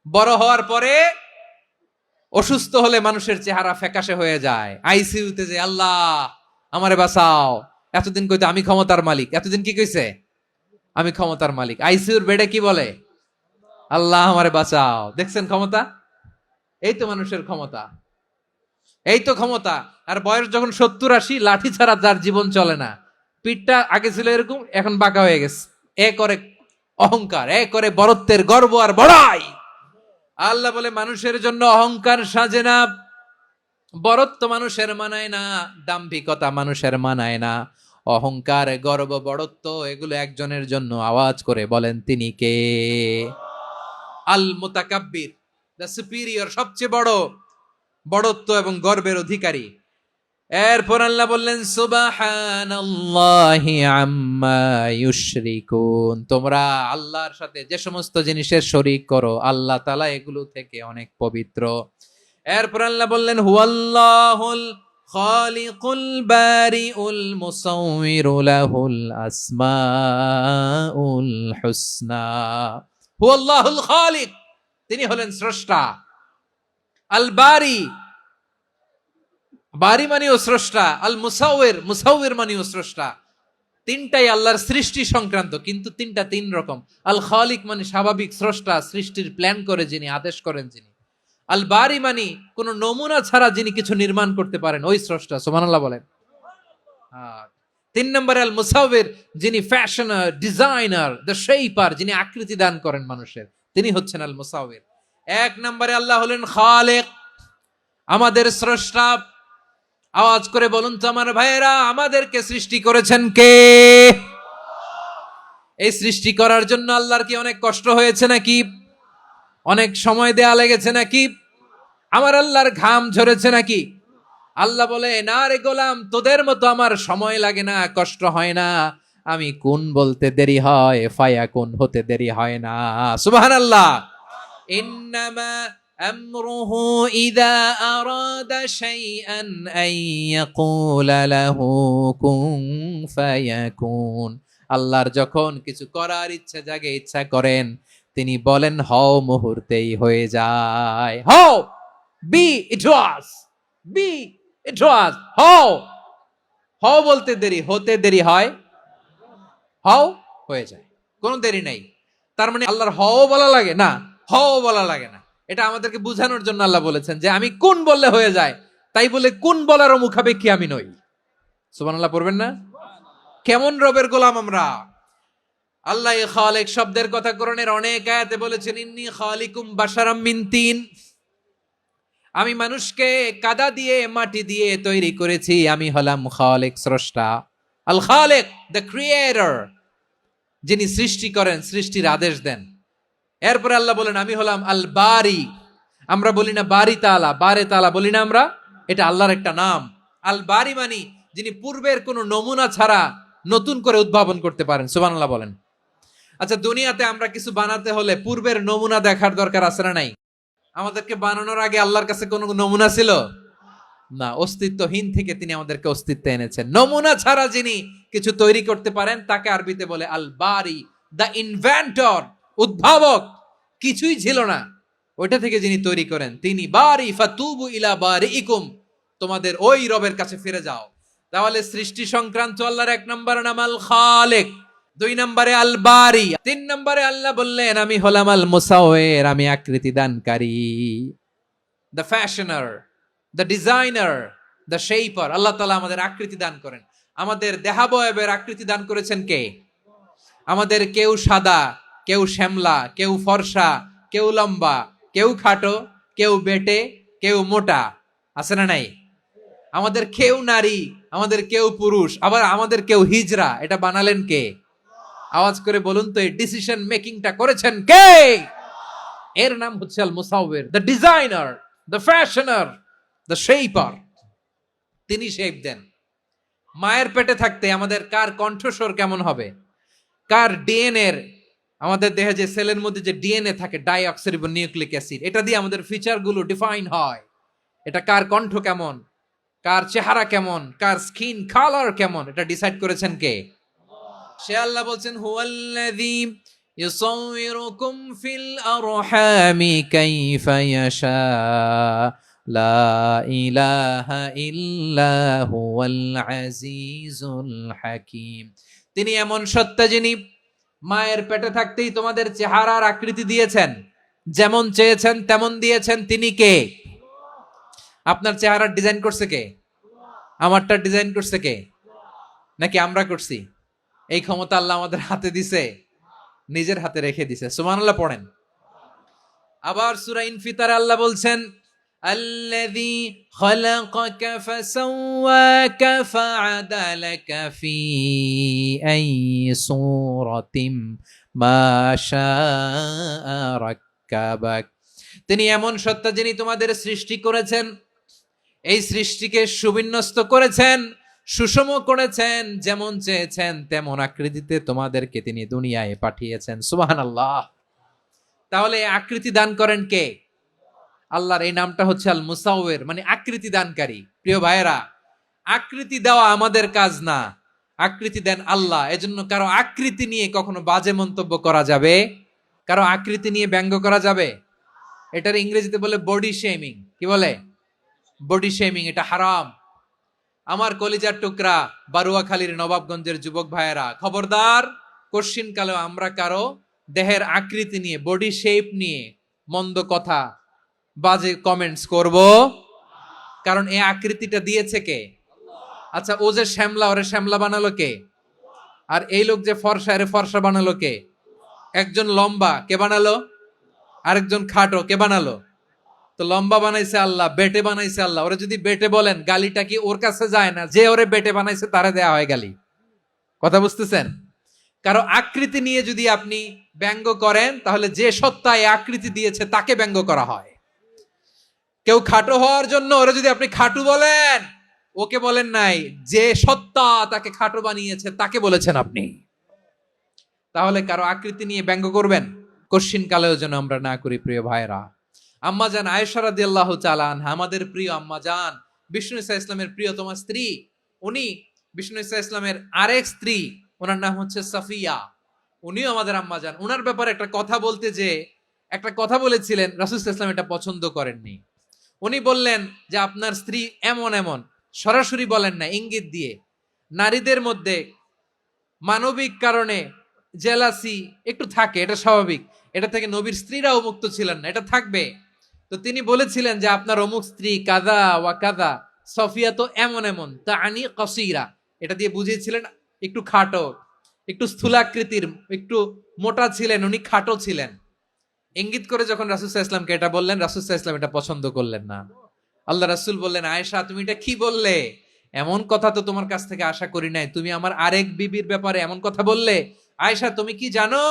বড় হওয়ার পরে অসুস্থ হলে মানুষের চেহারা ফ্যাকাশে হয়ে যায়, আইসিইউতে যে আল্লাহ আমারে বাঁচাও, এতদিন কইতো আমি ক্ষমতার মালিক, এতদিন কি কইছে? আমি ক্ষমতার মালিক। আইসিইউর বেডে কি বলে? আল্লাহ আমারে বাঁচাও। দেখছেন ক্ষমতা? এই তো মানুষের ক্ষমতা, এই তো ক্ষমতা। আর বয়স যখন 70-80, লাঠি ছাড়া যার জীবন চলে না। পিঠটা আগে ছিল এরকম, এখন বাঁকা হয়ে গেছে। এ করে অহংকার, এ করে বরত্বের গর্ব আর বড়াই। আল্লাহ বলে, মানুষের জন্য অহংকার সাজে না, বরত্ব মানুষের মানায় না, দাম্ভিকতা মানুষের মানায় না, অহংকার গর্ব বড়ত্ব এগুলো একজনের জন্য। আওয়াজ করে বলেন, তিনি কে? আল মুতাকাব্বির, দ্য সুপিরিয়র, সবচেয়ে বড় বড়ত্ব এবং গর্বের অধিকারী। এরপর আল্লাহ বললেন, সুবহানাল্লাহি আম্মা ইউশরিকুন। তোমরা আল্লাহর সাথে যে সমস্ত জিনিসের শরীক করো, আল্লাহ তাআলা এগুলো থেকে অনেক পবিত্র। এরপর আল্লাহ বললেন, হুয়াল্লাহুল খালিকুল বারিউল মুসাউবিরু লাহুল আসমাউল হুসনা। হুয়াল্লাহুল খালিক, তিনি হলেন স্রষ্টা। আল বারি, বারি মানেও স্রষ্টা। আল মুসাউবির, মুসাউবির মানেও স্রষ্টা। তিনটাই আল্লাহর সৃষ্টি সংক্রান্ত, কিন্তু তিনটা তিন রকম। আল খালিক মানে স্বাভাবিক স্রষ্টা, সৃষ্টির প্ল্যান করে যিনি, আদেশ করেন যিনি। আল বারি মানে কোন নমুনা ছাড়া যিনি কিছু নির্মাণ করতে পারেন, ওই স্রষ্টা। সুবহানাল্লাহ বলেন। 3 নম্বরে আল মুসাউবির, যিনি ফ্যাশনার, ডিজাইনার, দ্য শেপার, যিনি আকৃতি দান করেন মানুষের, তিনি হচ্ছেন আল মুসাউবির। 1 নম্বরে আল্লাহ হলেন খালেক, আমাদের স্রষ্টা। আওয়াজ করে বলুন তো আমার ভাইয়েরা, আমাদেরকে সৃষ্টি করেছেন কে? এই সৃষ্টি করার জন্য আল্লাহর কি অনেক কষ্ট হয়েছে নাকি? অনেক সময় দেয়া লেগেছে নাকি? আমার আল্লাহর ঘাম ঝরেছে নাকি? আল্লাহ বলে, না রে গোলাম, তোদের মতো আমার সময় লাগে না, কষ্ট হয় না। আমি কোন বলতে দেরি হয়, ফায়াকুন হতে দেরি হয় না। সুবহানাল্লাহ। ইন্নামা আমরুহু ইযা আরাদা শাইআন আন ইয়াকুলা লাহু কুন ফায়াকুন। আল্লাহর যখন কিছু করার ইচ্ছা জাগে, ইচ্ছা করেন, তিনি বলেন হও, মুহূর্তেই হয়ে যায়। হও, বি ইট ওয়াজ, বি ইট ওয়াজ। হও, হও বলতে দেরি, হতে দেরি হয়, হও হয়ে যায়, কোনো দেরি নাই। তার মানে আল্লাহর হও বলা লাগে না, হও বলা লাগে না। এটা আমাদেরকে বুঝানোর জন্য আল্লাহ বলেছেন যে আমি কোন বললে হয়ে যায়, তাই বলে কোন বলারও মুখাপেক্ষী আমি নই। সুবহানাল্লাহ পড়বেন না? কেমন রবের গোলাম আমরা! আল্লাহ খালিক শব্দের কথা কোরআনের অনেক আয়াতে বলেছেন, ইন্নী খালিকুম বাশারাম মিন তিন। আমি মানুষকে কাদা দিয়ে, মাটি দিয়ে তৈরি করেছি, আমি হলাম খালিক, স্রষ্টা। আল খালিক, দ্য ক্রিয়েটর, যিনি সৃষ্টি করেন, সৃষ্টির আদেশ দেন। এরপরে আল্লাহ বলেন আমি হলাম আল বারি। আমরা বলি না বারি তাআলা, বারে তাআলা বলি না আমরা, এটা আল্লাহর একটা নাম। আল বারি মানি যিনি পূর্বের কোন নমুনা ছাড়া নতুন করে উদ্ভাবন করতে পারেন। সুবহানাল্লাহ বলেন। আচ্ছা, দুনিয়াতে আমরা কিছু বানাতে হলে পূর্বের নমুনা দেখার দরকার আছে না নাই? আমাদেরকে বানানোর আগে আল্লাহর কাছে কোনো নমুনা ছিল না, অস্তিত্বহীন থেকে তিনি আমাদেরকে অস্তিত্বে এনেছেন। নমুনা ছাড়া যিনি কিছু তৈরি করতে পারেন তাকে আরবিতে বলে আল বারি, দ্য ইনভেন্টর, উদ্ভাবক। কিছুই ছিল না, ওইটা থেকে যিনি তৈরি করেন তিনি বারি। ফাতুবু ইলা বারিইকুম, তোমাদের ওই রবের কাছে ফিরে যাও। তাহলে সৃষ্টি সংক্রান্ত আল্লাহর 1 নম্বর নাম আল খালিক, 2 নম্বরে আল বারি, 3 নম্বরে আল্লাহ বললেন আমি হলাম আল মুসাওয়ির, আমি আকৃতি দানকারী, the fashioner, the designer, the shaper. আল্লাহ তাআলা আমাদের আকৃতি দান করেন। আমাদের দেহাবয়বের আকৃতি দান করেছেন কে? আমাদের কেউ সাদা, কেউ শ্যামলা, কেউ ফর্সা, কেউ লম্বা, কেউ খাটো, কেউ বেটে, কেউ মোটা, আছে না নাই? আমাদের কেউ নারী, আমাদের কেউ পুরুষ, আবার আমাদের কেউ হিজড়া। এটা বানালেন কে? আওয়াজ করে বলুন তো, এই ডিসিশন মেকিংটা করেছেন কে? এর নাম হচ্ছে আল মুসাওয়ির, the designer, the fashioner, the shaper. তিনি শেপ দেন। মায়ের পেটে থাকতে আমাদের কার কণ্ঠস্বর কেমন হবে, কার ডিএনএ, আমাদের দেহে যে সেলের মধ্যে যে ডিএনএ থাকে, ডাইঅক্সিরিবো নিউক্লিক অ্যাসিড, এটা দিয়ে আমাদের ফিচার গুলো ডিফাইন হয়। এটা কার কণ্ঠ কেমন, কার চেহারা কেমন, কার স্কিন কালার কেমন, এটা ডিসাইড করেছেন কে? সে আল্লাহ বলছেন হুয়াল্লাযী ইউসাউয়িরুকুম ফিল আরহামি কাইফা ইয়াশা লা ইলাহা ইল্লা হুয়াল আজিজুল হাকীম। তিনি এমন সত্তা যিনি মায়ের পেটে থাকতেই তোমাদের চেহারার আকৃতি দিয়েছেন, যেমন চেয়েছেন তেমন দিয়েছেন। তিনি কে? আপনার চেহারার ডিজাইন করছে কে? আমারটা ডিজাইন করছে কে? নাকি আমরা করছি? এই ক্ষমতা আল্লাহ আমাদের হাতে দিছে, নিজের হাতে রেখে দিছে। সুবহানাল্লাহ পড়েন। আবার সূরা ইনফিতারে আল্লাহ বলছেন আল্লাযী খালাকাকা ফাসাওয়াকা ফাআদালাকা ফি আইয়ি সূরাতিম মা শাআ রাক্কাবাক। তিনি এমন সত্তা যিনি তোমাদের সৃষ্টি করেছেন, এই সৃষ্টিকে সুবিন্যস্ত করেছেন, সুষম করেছেন, যেমন চেয়েছেন তেমন আকৃতিতে তোমাদেরকে তিনি দুনিয়ায় পাঠিয়েছেন। সুবহানাল্লাহ। তাহলে আকৃতি দান করেন কে? আল্লাহর এই নামটা হচ্ছে আল মুসাওয়ির, মানে আকৃতি দানকারী। প্রিয় ভাইয়েরা, আকৃতি দেওয়া আমাদের কাজ না, আকৃতি দেন আল্লাহ। এজন্য কারো আকৃতি নিয়ে কখনো বাজে মন্তব্য করা যাবে, কারো আকৃতি নিয়ে ব্যঙ্গ করা যাবে। এটার ইংরেজিতে বলে বডি শেমিং। কি বলে? Body shaming. এটা হারাম। আমার কলিজার টুকরা বারুয়াখালীর নবাবগঞ্জের যুবক ভাইয়েরা, খবরদার, কোশ্চিন কালেও আমরা কারো দেহের আকৃতি নিয়ে, বডি শেপ নিয়ে মন্দ কথা, বাজে কমেন্টস করব, কারণ এই আকৃতিটা দিয়েছে কে? আচ্ছা, ও যে শ্যামলা, ওরে শ্যামলা বানালো কে? আর এই লোক যে ফর্সা, এরে ফর্সা বানালো কে? একজন লম্বা, কে বানালো? আরেকজন খাটো, কে বানালো? তো লম্বা বানাইছে আল্লাহ, বেটে বানাইছে আল্লাহ। ওরে যদি বেটে বলেন, গালিটা কি ওর কাছে যায় না? যে ওরে বেটে বানাইছে তারে দেয়া হয় গালি। কথা বুঝতেছেন? কারো আকৃতি নিয়ে যদি আপনি ব্যঙ্গ করেন, তাহলে যে সত্তা এই আকৃতি দিয়েছে তাকে ব্যঙ্গ করা হয়। কেউ খাটো হওয়ার জন্য ওরে যদি আপনি খাটু বলেন, ওকে বলেন নাই, যে সত্তা তাকে খাটো বানিয়েছে তাকে বলেছেন আপনি। তাহলে কারো আকৃতি নিয়ে ব্যঙ্গ করবেন, কোশ্চিন কালেও যেন আমরা না করি। প্রিয় ভাইরা, আম্মাজান আয়েশা রাদিয়াল্লাহু তাআলা আনহা, আমাদের প্রিয় আম্মাজান, বিষ্ণু ইসা ইসলামের প্রিয়তমা স্ত্রী। উনি বিষ্ণু ইসা ইসলামের আরেক স্ত্রী, ওনার নাম হচ্ছে সাফিয়া। উনিও আমাদের আম্মাজান। ওনার ব্যাপারে একটা কথা বলতে যে একটা কথা বলেছিলেন, রাসূল সাল্লাল্লাহু আলাইহি ওয়াসাল্লাম এটা পছন্দ করেননি। উনি বললেন যে আপনার স্ত্রী এমন এমন, সরাসরি বলেন না, ইঙ্গিত দিয়ে। নারীদের মধ্যে মানবিক কারণে জেলাসি একটু থাকে, এটা স্বাভাবিক। এটা থেকে নবীর স্ত্রীরাও মুক্ত ছিলেন না, এটা থাকবে। তো তিনি বলেছিলেন যে আপনার অমুক স্ত্রী কাদা ওয়া কাদা, সফিয়া তো এমন এমন, তা আনি কসিরা, এটা দিয়ে বুঝিয়েছিলেন একটু খাটো, একটু স্থূলাকৃতির, একটু মোটা ছিলেন, উনি খাটো ছিলেন। ইঙ্গিত করে যখন রাসূল সাল্লাল্লাহু আলাইহি ওয়াসাল্লামকে এটা বললেন, রাসূল সাল্লাল্লাহু আলাইহি ওয়াসাল্লাম এটা পছন্দ করলেন না। আল্লাহ রাসূল বললেন, আয়েশা তুমি এটা কি বললে? এমন কথা তো তোমার কাছ থেকে আশা করি নাই। তুমি আমার আরেক বিবির ব্যাপারে এমন কথা বললে। আয়েশা তুমি কি জানো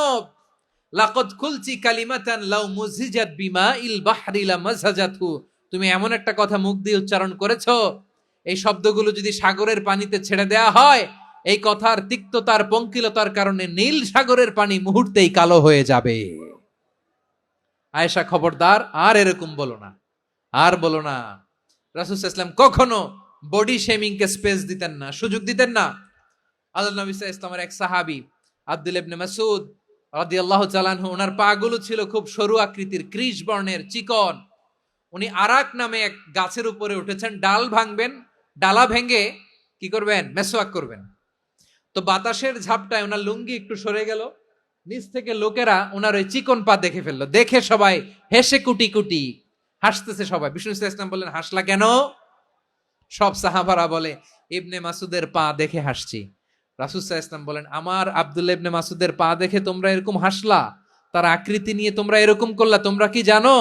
লাকাদ কুলতি কালিমাতান লাউ মুজিজাত বিমাইল বাহরি লামাযাজাতহু, তুমি এমন একটা কথা মুখ দিয়ে উচ্চারণ করেছো, এই শব্দগুলো যদি সাগরের পানিতে ছেড়ে দেয়া হয়, এই কথার তিক্ততার পঙ্কিলতার কারণে নীল সাগরের পানি মুহূর্তেই কালো হয়ে যাবে। আয়েশা খবরদার, আর এরকম বলো না, আর বলো না। রাসূল সাল্লাল্লাহু আলাইহি ওয়াসাল্লাম কখনো বডি শেমিং কে স্পেস দিতেন না, সুযোগ দিতেন না। আল্লাহ নবী সাল্লাল্লাহু আলাইহি ওয়াসাল্লামের এক সাহাবী আব্দুল ইবনে মাসউদ রাদিয়াল্লাহু তাআলা আনহু, ওনার পা গুলো ছিল খুব সরু আকৃতির, কৃষ বর্ণের, চিকন। উনি আরাক নামে এক গাছের উপরে উঠেছেন, ডাল ভাঙবেন, ডালা ভেঙে কি করবেন, মেসওয়াক করবেন। তো বাতাসের ঝাপটায় ওনার লুঙ্গি একটু সরে গেল, নিচ থেকে লোকেরা ওনার ওই চিকন পা দেখে ফেললো, দেখে সবাই হেসে কুটি কুটি হাসতেছে সবাই। বিষ্ণু ইসলাম বললেন, হাসলা কেন? সব সাহাবারা বলে, ইবনে মাসুদের পা দেখে হাসছি। রাসূল সাল্লাল্লাহু আলাইহি ওয়াসাল্লাম বলেন, আমার আব্দুল্লাহ ইবনে মাসুদের পা দেখে তোমরা এরকম হাসলা, তার আকৃতি নিয়ে তোমরা এরকম করলা, তোমরা কি জানো?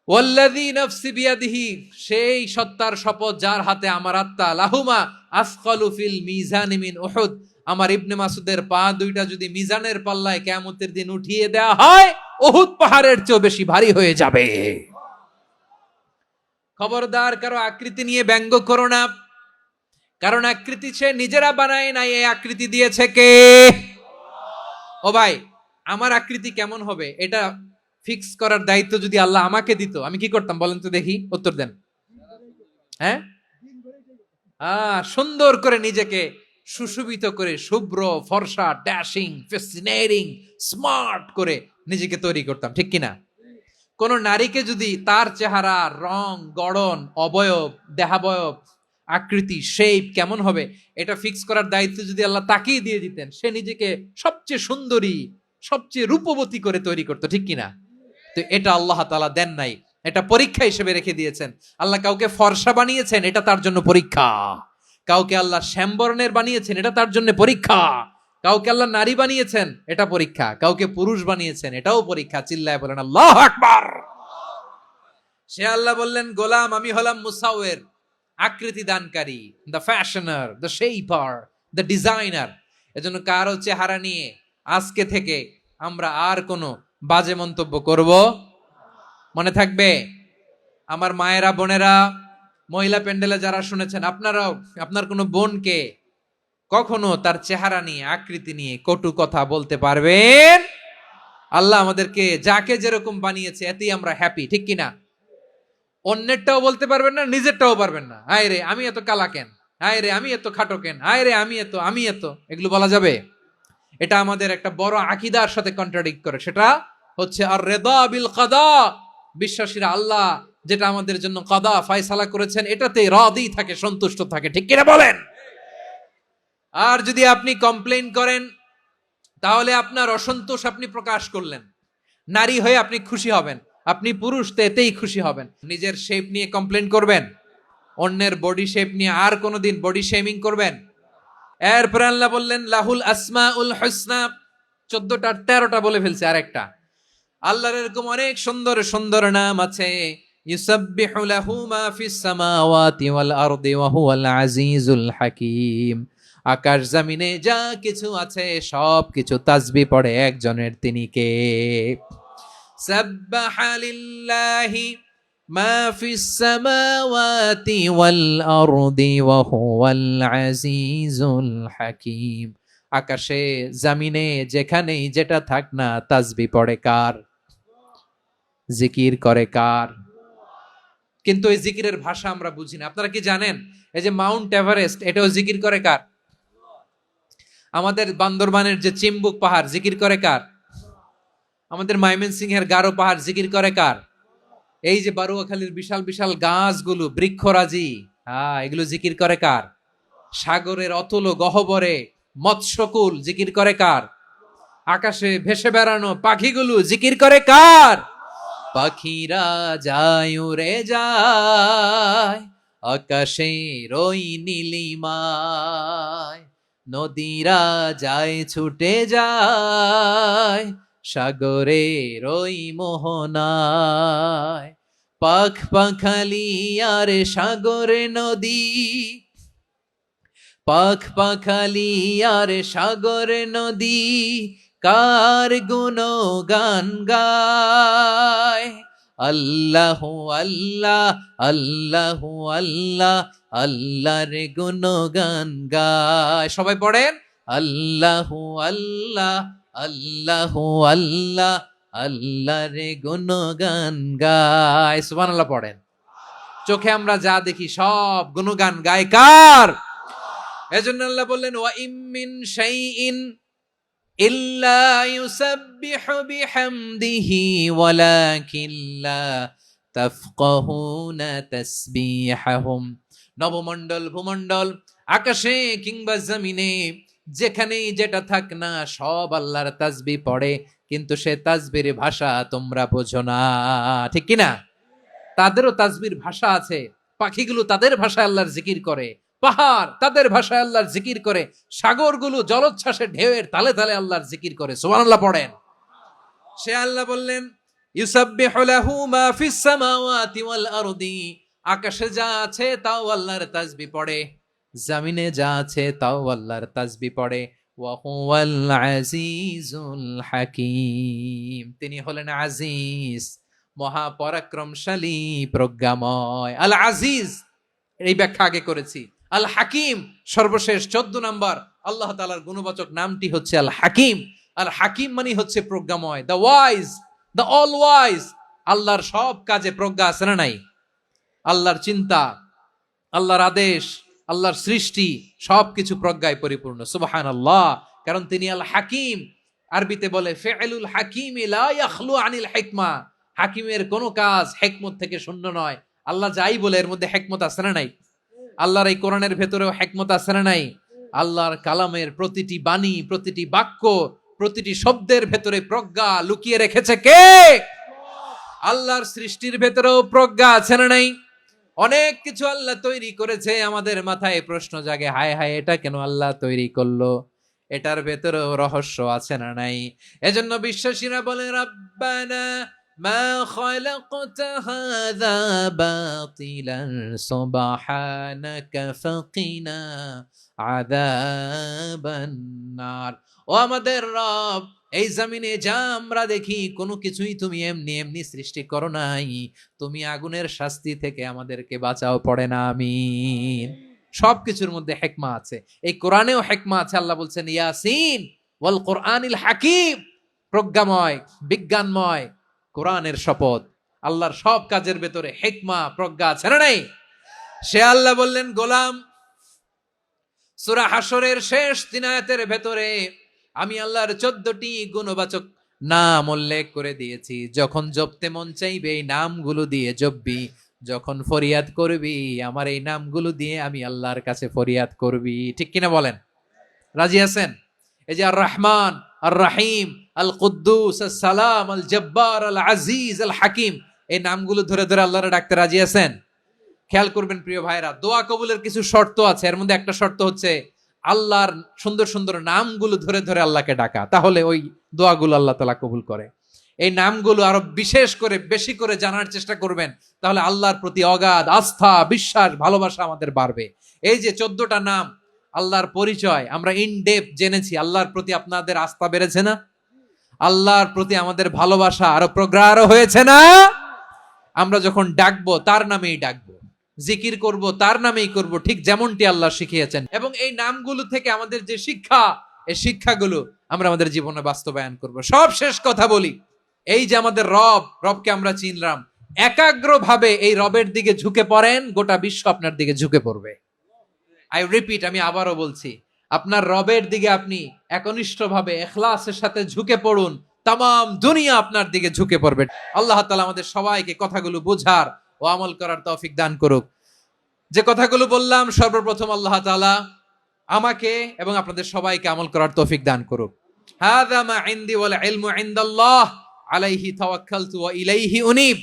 ওয়াল্লাযী নাফসি বিয়াদিহি, সেই সত্তার শপথ যার হাতে আমার আত্মা, লাহুমা আসকালু ফিল মিজানি মিন উহুদ, আমার ইবনে মাসুদের পা দুইটা যদি মিজানের পাল্লায় কিয়ামতের দিন উঠিয়ে দেয়া হয়, উহুদ পাহাড়ের চেয়ে বেশি ভারী হয়ে যাবে। খবরদার, কারো আকৃতি নিয়ে ব্যঙ্গ করো না, কারণ আকৃতি সে নিজেরা বানায় নাই, এই আকৃতি দিয়েছে কে? ও ভাই, আমার আকৃতি কেমন হবে এটা ফিক্স করার দায়িত্ব যদি আল্লাহ আমাকে দিত, আমি কি করতাম বলেন তো দেখি, উত্তর দেন। হ্যাঁ, সুন্দর করে নিজেকে সুশোভিত করে, শুভ্র ফর্সা, ড্যাশিং, ফ্যাসিনেটিং, স্মার্ট করে নিজেকে তৈরি করতাম, ঠিক কিনা? কোন নারীকে যদি তার চেহারা, রং, গড়ন, অবয়ব, দেহাবয়ব, আকৃতি, শেপ কেমন হবে এটা ফিক্স করার দায়িত্ব যদি আল্লাহ তাকেই দিয়ে দিতেন, সে নিজেকে সবচেয়ে সুন্দরী, সবচেয়ে রূপবতী করে তৈরি করতো, ঠিক কিনা? তো এটা আল্লাহ তাআলা দেন নাই, এটা পরীক্ষা হিসেবে রেখে দিয়েছেন। আল্লাহ কাউকে ফর্সা বানিয়েছেন, এটা তার জন্য পরীক্ষা। কাউকে আল্লাহ শ্যামবর্ণের বানিয়েছেন, এটা তার জন্য পরীক্ষা। কাউকে আল্লাহ নারী বানিয়েছেন, এটা পরীক্ষা। কাউকে পুরুষ বানিয়েছেন, এটাও পরীক্ষা। চিল্লায় বলেন আল্লাহু আকবার। সে আল্লাহ বললেন, গোলাম আমি হলাম মুসাওয়ির, আকৃতি দানকারী, the fashioner, the shaper, the designer. এজন্য কারো চেহারা নিয়ে আজকে থেকে আমরা আর কোনো বাজে মন্তব্য করব মনে থাকবে। আমার মায়েরা, বোনেরা, মহিলা প্যান্ডেলে যারা শুনেছেন, আপনারাও আপনার কোনো বোনকে কখনো তার চেহারা নিয়ে, আকৃতি নিয়ে কটু কথা বলতে পারবেন? আল্লাহ আমাদেরকে যাকে যেরকম বানিয়েছে এতেই আমরা হ্যাপি, ঠিক কিনা? অন্যেরটাও বলতে পারবেন না, নিজেরটাও পারবেন না। হায় রে আমি এত কালা কেন, হায় রে আমি এত খাটো কেন, হায় রে আমি এত, এগুলো বলা যাবে? এটা আমাদের একটা বড় আকীদার সাথে কন্ট্রাডিক্ট করে। সেটা হচ্ছে আর রিদা বিল কাদা, বিশ্বাসীরা আল্লাহ যেটা আমাদের জন্য কাদা ফয়সালা করেছেন এটাতে রাদি থাকে, সন্তুষ্ট থাকে, ঠিক কিনা বলেন? আর যদি আপনি কমপ্লেইন করেন তাহলে আপনার অসন্তোষ আপনি প্রকাশ করলেন। নারী হয়ে আপনি খুশি হবেন, আপনি পুরুষ তো এতেই খুশি হবেন। নিজের শেপ নিয়ে কমপ্লেইন করবেন, অন্যের বডি শেপ নিয়ে আর কোনোদিন বডি শেমিং করবেন? এরপর আল্লাহ বললেন লাহুল আসমাউল হুসনা, 14টা 13টা বলে ফেলছে আরেকটা। আল্লাহর এরকম অনেক সুন্দর সুন্দর নাম আছে। ইউসাব্বিহু লাহু মা ফিস সামাওয়াতি ওয়াল আরদি ওয়া হুয়াল আজিজুল হাকীম। আকাশ জমিনে যা কিছু আছে সব কিছু তাসবিহ পড়ে একজনের, তিনি কে? সাব্বাহা লিল্লাহি মা ফিস সামাওয়াতি ওয়াল আরদি ওয়া হুয়াল আজিজুল হাকীম। আকাশে জমিনে যেখানেই যেটা থাক না, তাসবিহ পড়ে কার? জিকির করে কার? কিন্তু এই জিকিরের ভাষা আমরা বুঝি না। আপনারা কি জানেন এই যে মাউন্ট এভারেস্ট, এটাও জিকির করে কার? আমাদের বান্দরবানের যে চিম্বুক পাহাড়, জিকির করে কার? আমাদের ময়মনসিংহের গারো পাহাড়, জিকির করে কার? এই যে বারুয়াখালীর বিশাল বিশাল গাছগুলো, বৃক্ষরাজি, এগুলো জিকির করে কার? সাগরের অতল গহ্বরে মৎস্যকুল, জিকির করে কার? আকাশে ভেসে বেড়ানো পাখিগুলো, জিকির করে কার? পাখিরা যায় উড়ে যায় আকাশের ওই নীলিমায়, নদীরা যায় ছুটে যায় সাগরের ওই মোহনায়। পাখ পাখালি আর সাগরে নদী, পাখ পাখালি আর সাগরে নদী, কার গুণগান গায়। আল্লাহু আল্লাহ আল্লাহু আল্লাহ আল্লাহর গুণগান গায়। সবাই পড়েন আল্লাহু আল্লাহ আল্লাহু আল্লাহ আল্লাহর গুণগান গায়। সুবহানাল্লাহ পড়েন। চোখে আমরা যা দেখি সব গুণগান গায় কার? এজন্য আল্লাহ বললেন ওয়া ইম মিন শাইইন ইল্লা ইউসাব্বিহু বিহামদিহি ওয়ালাকিন লা তাফকাহুনা তাসবিহাহুম। নবমণ্ডল ভূমণ্ডল আকাশে কিংবা জমিনে যেখানেই যেটা থাক না সব আল্লাহর তাসবিহ পড়ে, কিন্তু সে তাসবির ভাষা তোমরা বোঝো না, ঠিক কিনা? তাদেরও তাসবির ভাষা আছে। পাখিগুলো তাদের ভাষায় আল্লাহর জিকির করে, পাহাড় তাদের ভাষায় আল্লাহর জিকির করে, সাগরগুলো জলোচ্ছ্বাসে ঢেউয়ের তালে তালে আল্লাহর জিকির করে। সুবহানাল্লাহ পড়েন। সে আল্লাহ বললেন ইউসাব্বিহু লাহু মা ফিস সামাওয়াতি ওয়াল আরদি। আকাশে যা আছে তাও আল্লাহর তাসবিহ পড়ে, জমিনে যা আছে তাও আল্লাহর তাসবিহ পড়ে। ওয়া হুয়াল আজিজুল হাকীম। তিনি হলেন আজিজ, মহাপরাক্রমশালী, প্রজ্ঞাময়। আল আজিজ এই ব্যাখ্যা আগে করেছি। আল হাকিম সর্বশেষ 14 নম্বর আল্লাহ তাআলার গুণবাচক নামটি হচ্ছে আল হাকিম। আল হাকিম মানে হচ্ছে প্রজ্ঞাময়, the wise, the all wise. আল্লাহর সব কাজে প্রজ্ঞা আছে না নাই? আল্লাহর চিন্তা, আল্লাহর আদেশ, আল্লাহর সৃষ্টি সবকিছু প্রজ্ঞায় পরিপূর্ণ। সুবহানাল্লাহ। কারণ তিনি আল হাকিম। আরবিতে বলে ফিআলুল হাকিম লা ইয়াখলু আনিল হিকমা। হাকিমের কোন কাজ হিকমত থেকে শূন্য নয়। আল্লাহ যাই বলে এর মধ্যে হিকমত আছে না নাই? আল্লাহর এই কোরআনের ভেতরেও হিকমত আছে না নাই? আল্লাহর কালামের প্রতিটি বাণী, প্রতিটি বাক্য, প্রতিটি শব্দের ভেতরে প্রজ্ঞা লুকিয়ে রেখেছে কে? আল্লাহর সৃষ্টির ভেতরেও প্রজ্ঞা আছে না নাই? অনেক কিছু আল্লাহ তৈরি করেছে, আমাদের মাথায় প্রশ্ন জাগে, হায় হায় এটা কেন আল্লাহ তৈরি করলো? এটার ভেতরেও রহস্য আছে না নাই? এজন্য বিশ্বাসীরা বলে রাব্বানা মা খালাকতা হাযা বাতিলান সুবহানাকা ফাকিনা আযাবান নার। ও আমাদের রব, এই জমিনে যা আমরা দেখি কোনো কিছুই তুমি এমনি এমনি সৃষ্টি করো নাই, তুমি আগুনের শাস্তি থেকে আমাদেরকে বাঁচাও, পড়ে না আমিন। সবকিছুর মধ্যে হিকমা আছে, এই কোরআনেও হিকমা আছে। আল্লাহ বলছেন ইয়াসিন ওয়াল কোরআনিল হাকিম, প্রজ্ঞাময়, বিজ্ঞানময় কোরআনের শপথ। আল্লাহর সব কাজের ভেতরে হিকমা, প্রজ্ঞা আছে না নাই? সে আল্লাহ বললেন গোলাম, সূরা হাশরের শেষ 3 আয়াতের ভেতরে আমি আল্লাহর 14টি গুণবাচক নাম উল্লেখ করে দিয়েছি। যখন জপতে মন চাইবে এই নামগুলো দিয়ে জপবি, যখন ফরিয়াদ করবি আমার এই নামগুলো দিয়ে আমি আল্লাহর কাছে ফরিয়াদ করবি। ঠিক কিনা বলেন? রাজি আছেন? এই যে আর রহমান, আর রাহিম, আল কুদ্দুস, আস সালাম, আল জব্বার, আল আজিজ, আল হাকিম, এই নামগুলো ধরে ধরে আল্লাহর ডাকতে রাজি আছেন? খেয়াল করবেন প্রিয় ভাইরা, দোয়া কবুলের কিছু শর্ত আছে। এর মধ্যে একটা শর্ত হচ্ছে আল্লাহর সুন্দর সুন্দর নামগুলো ধরে ধরে আল্লাহকে ডাকা, তাহলে ওই দোয়াগুলো আল্লাহ তাআলা কবুল করে। এই নামগুলো আরো বিশেষ করে বেশি করে জানার চেষ্টা করবেন, তাহলে আল্লাহর প্রতি অগাধ আস্থা, বিশ্বাস, ভালোবাসা আমাদের বাড়বে। এই যে 14টা নাম আল্লাহর পরিচয় আমরা ইন ডেপথ জেনেছি, আল্লাহর প্রতি আপনাদের আস্থা বেড়েছে না? আল্লাহর প্রতি আমাদের ভালোবাসা আরো প্রগাঢ় হয়েছে না? আমরা যখন ডাকবো তার নামেই ডাকবো, জিকির করব তার নামেই করব, ঠিক যেমনটি আল্লাহ শিখিয়েছেন। এবং এই নামগুলো থেকে আমাদের যে শিক্ষা, এই শিক্ষাগুলো আমরা আমাদের জীবনে বাস্তবায়ন করব। সব শেষ কথা বলি, এই যে আমাদের রবকে আমরা চিনলাম, একাগ্রভাবে এই রবের দিকে ঝুঁকে পড়েন, গোটা বিশ্ব আপনার দিকে ঝুঁকে পড়বে। আই রিপিট, আমি আবারও বলছি, আপনার রবের দিকে আপনি একনিষ্ঠভাবে ইখলাসের সাথে ঝুঁকে পড়ুন, তামাম দুনিয়া আপনার দিকে ঝুঁকে পড়বে। আল্লাহ তাআলা আমাদের সবাইকে কথাগুলো বোঝার ও আমল করার তৌফিক দান করুক। যে কথাগুলো বললাম, সর্বপ্রথম আল্লাহ তাআলা আমাকে এবং আপনাদের সবাইকে আমল করার তৌফিক দান করুক। হাযা মা ইনদি ওয়াল ইলমু ইনদাল্লাহ আলাইহি তাওয়াক্কালতু ওয়া ইলাইহি উনীব।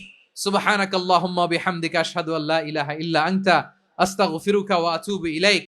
সুবহানাকাল্লাহুম্মা বিহামদিকা আশহাদু আল্লা ইলাহা ইল্লা আনতা আস্তাগফিরুকা ওয়া আতুবু ইলাইক।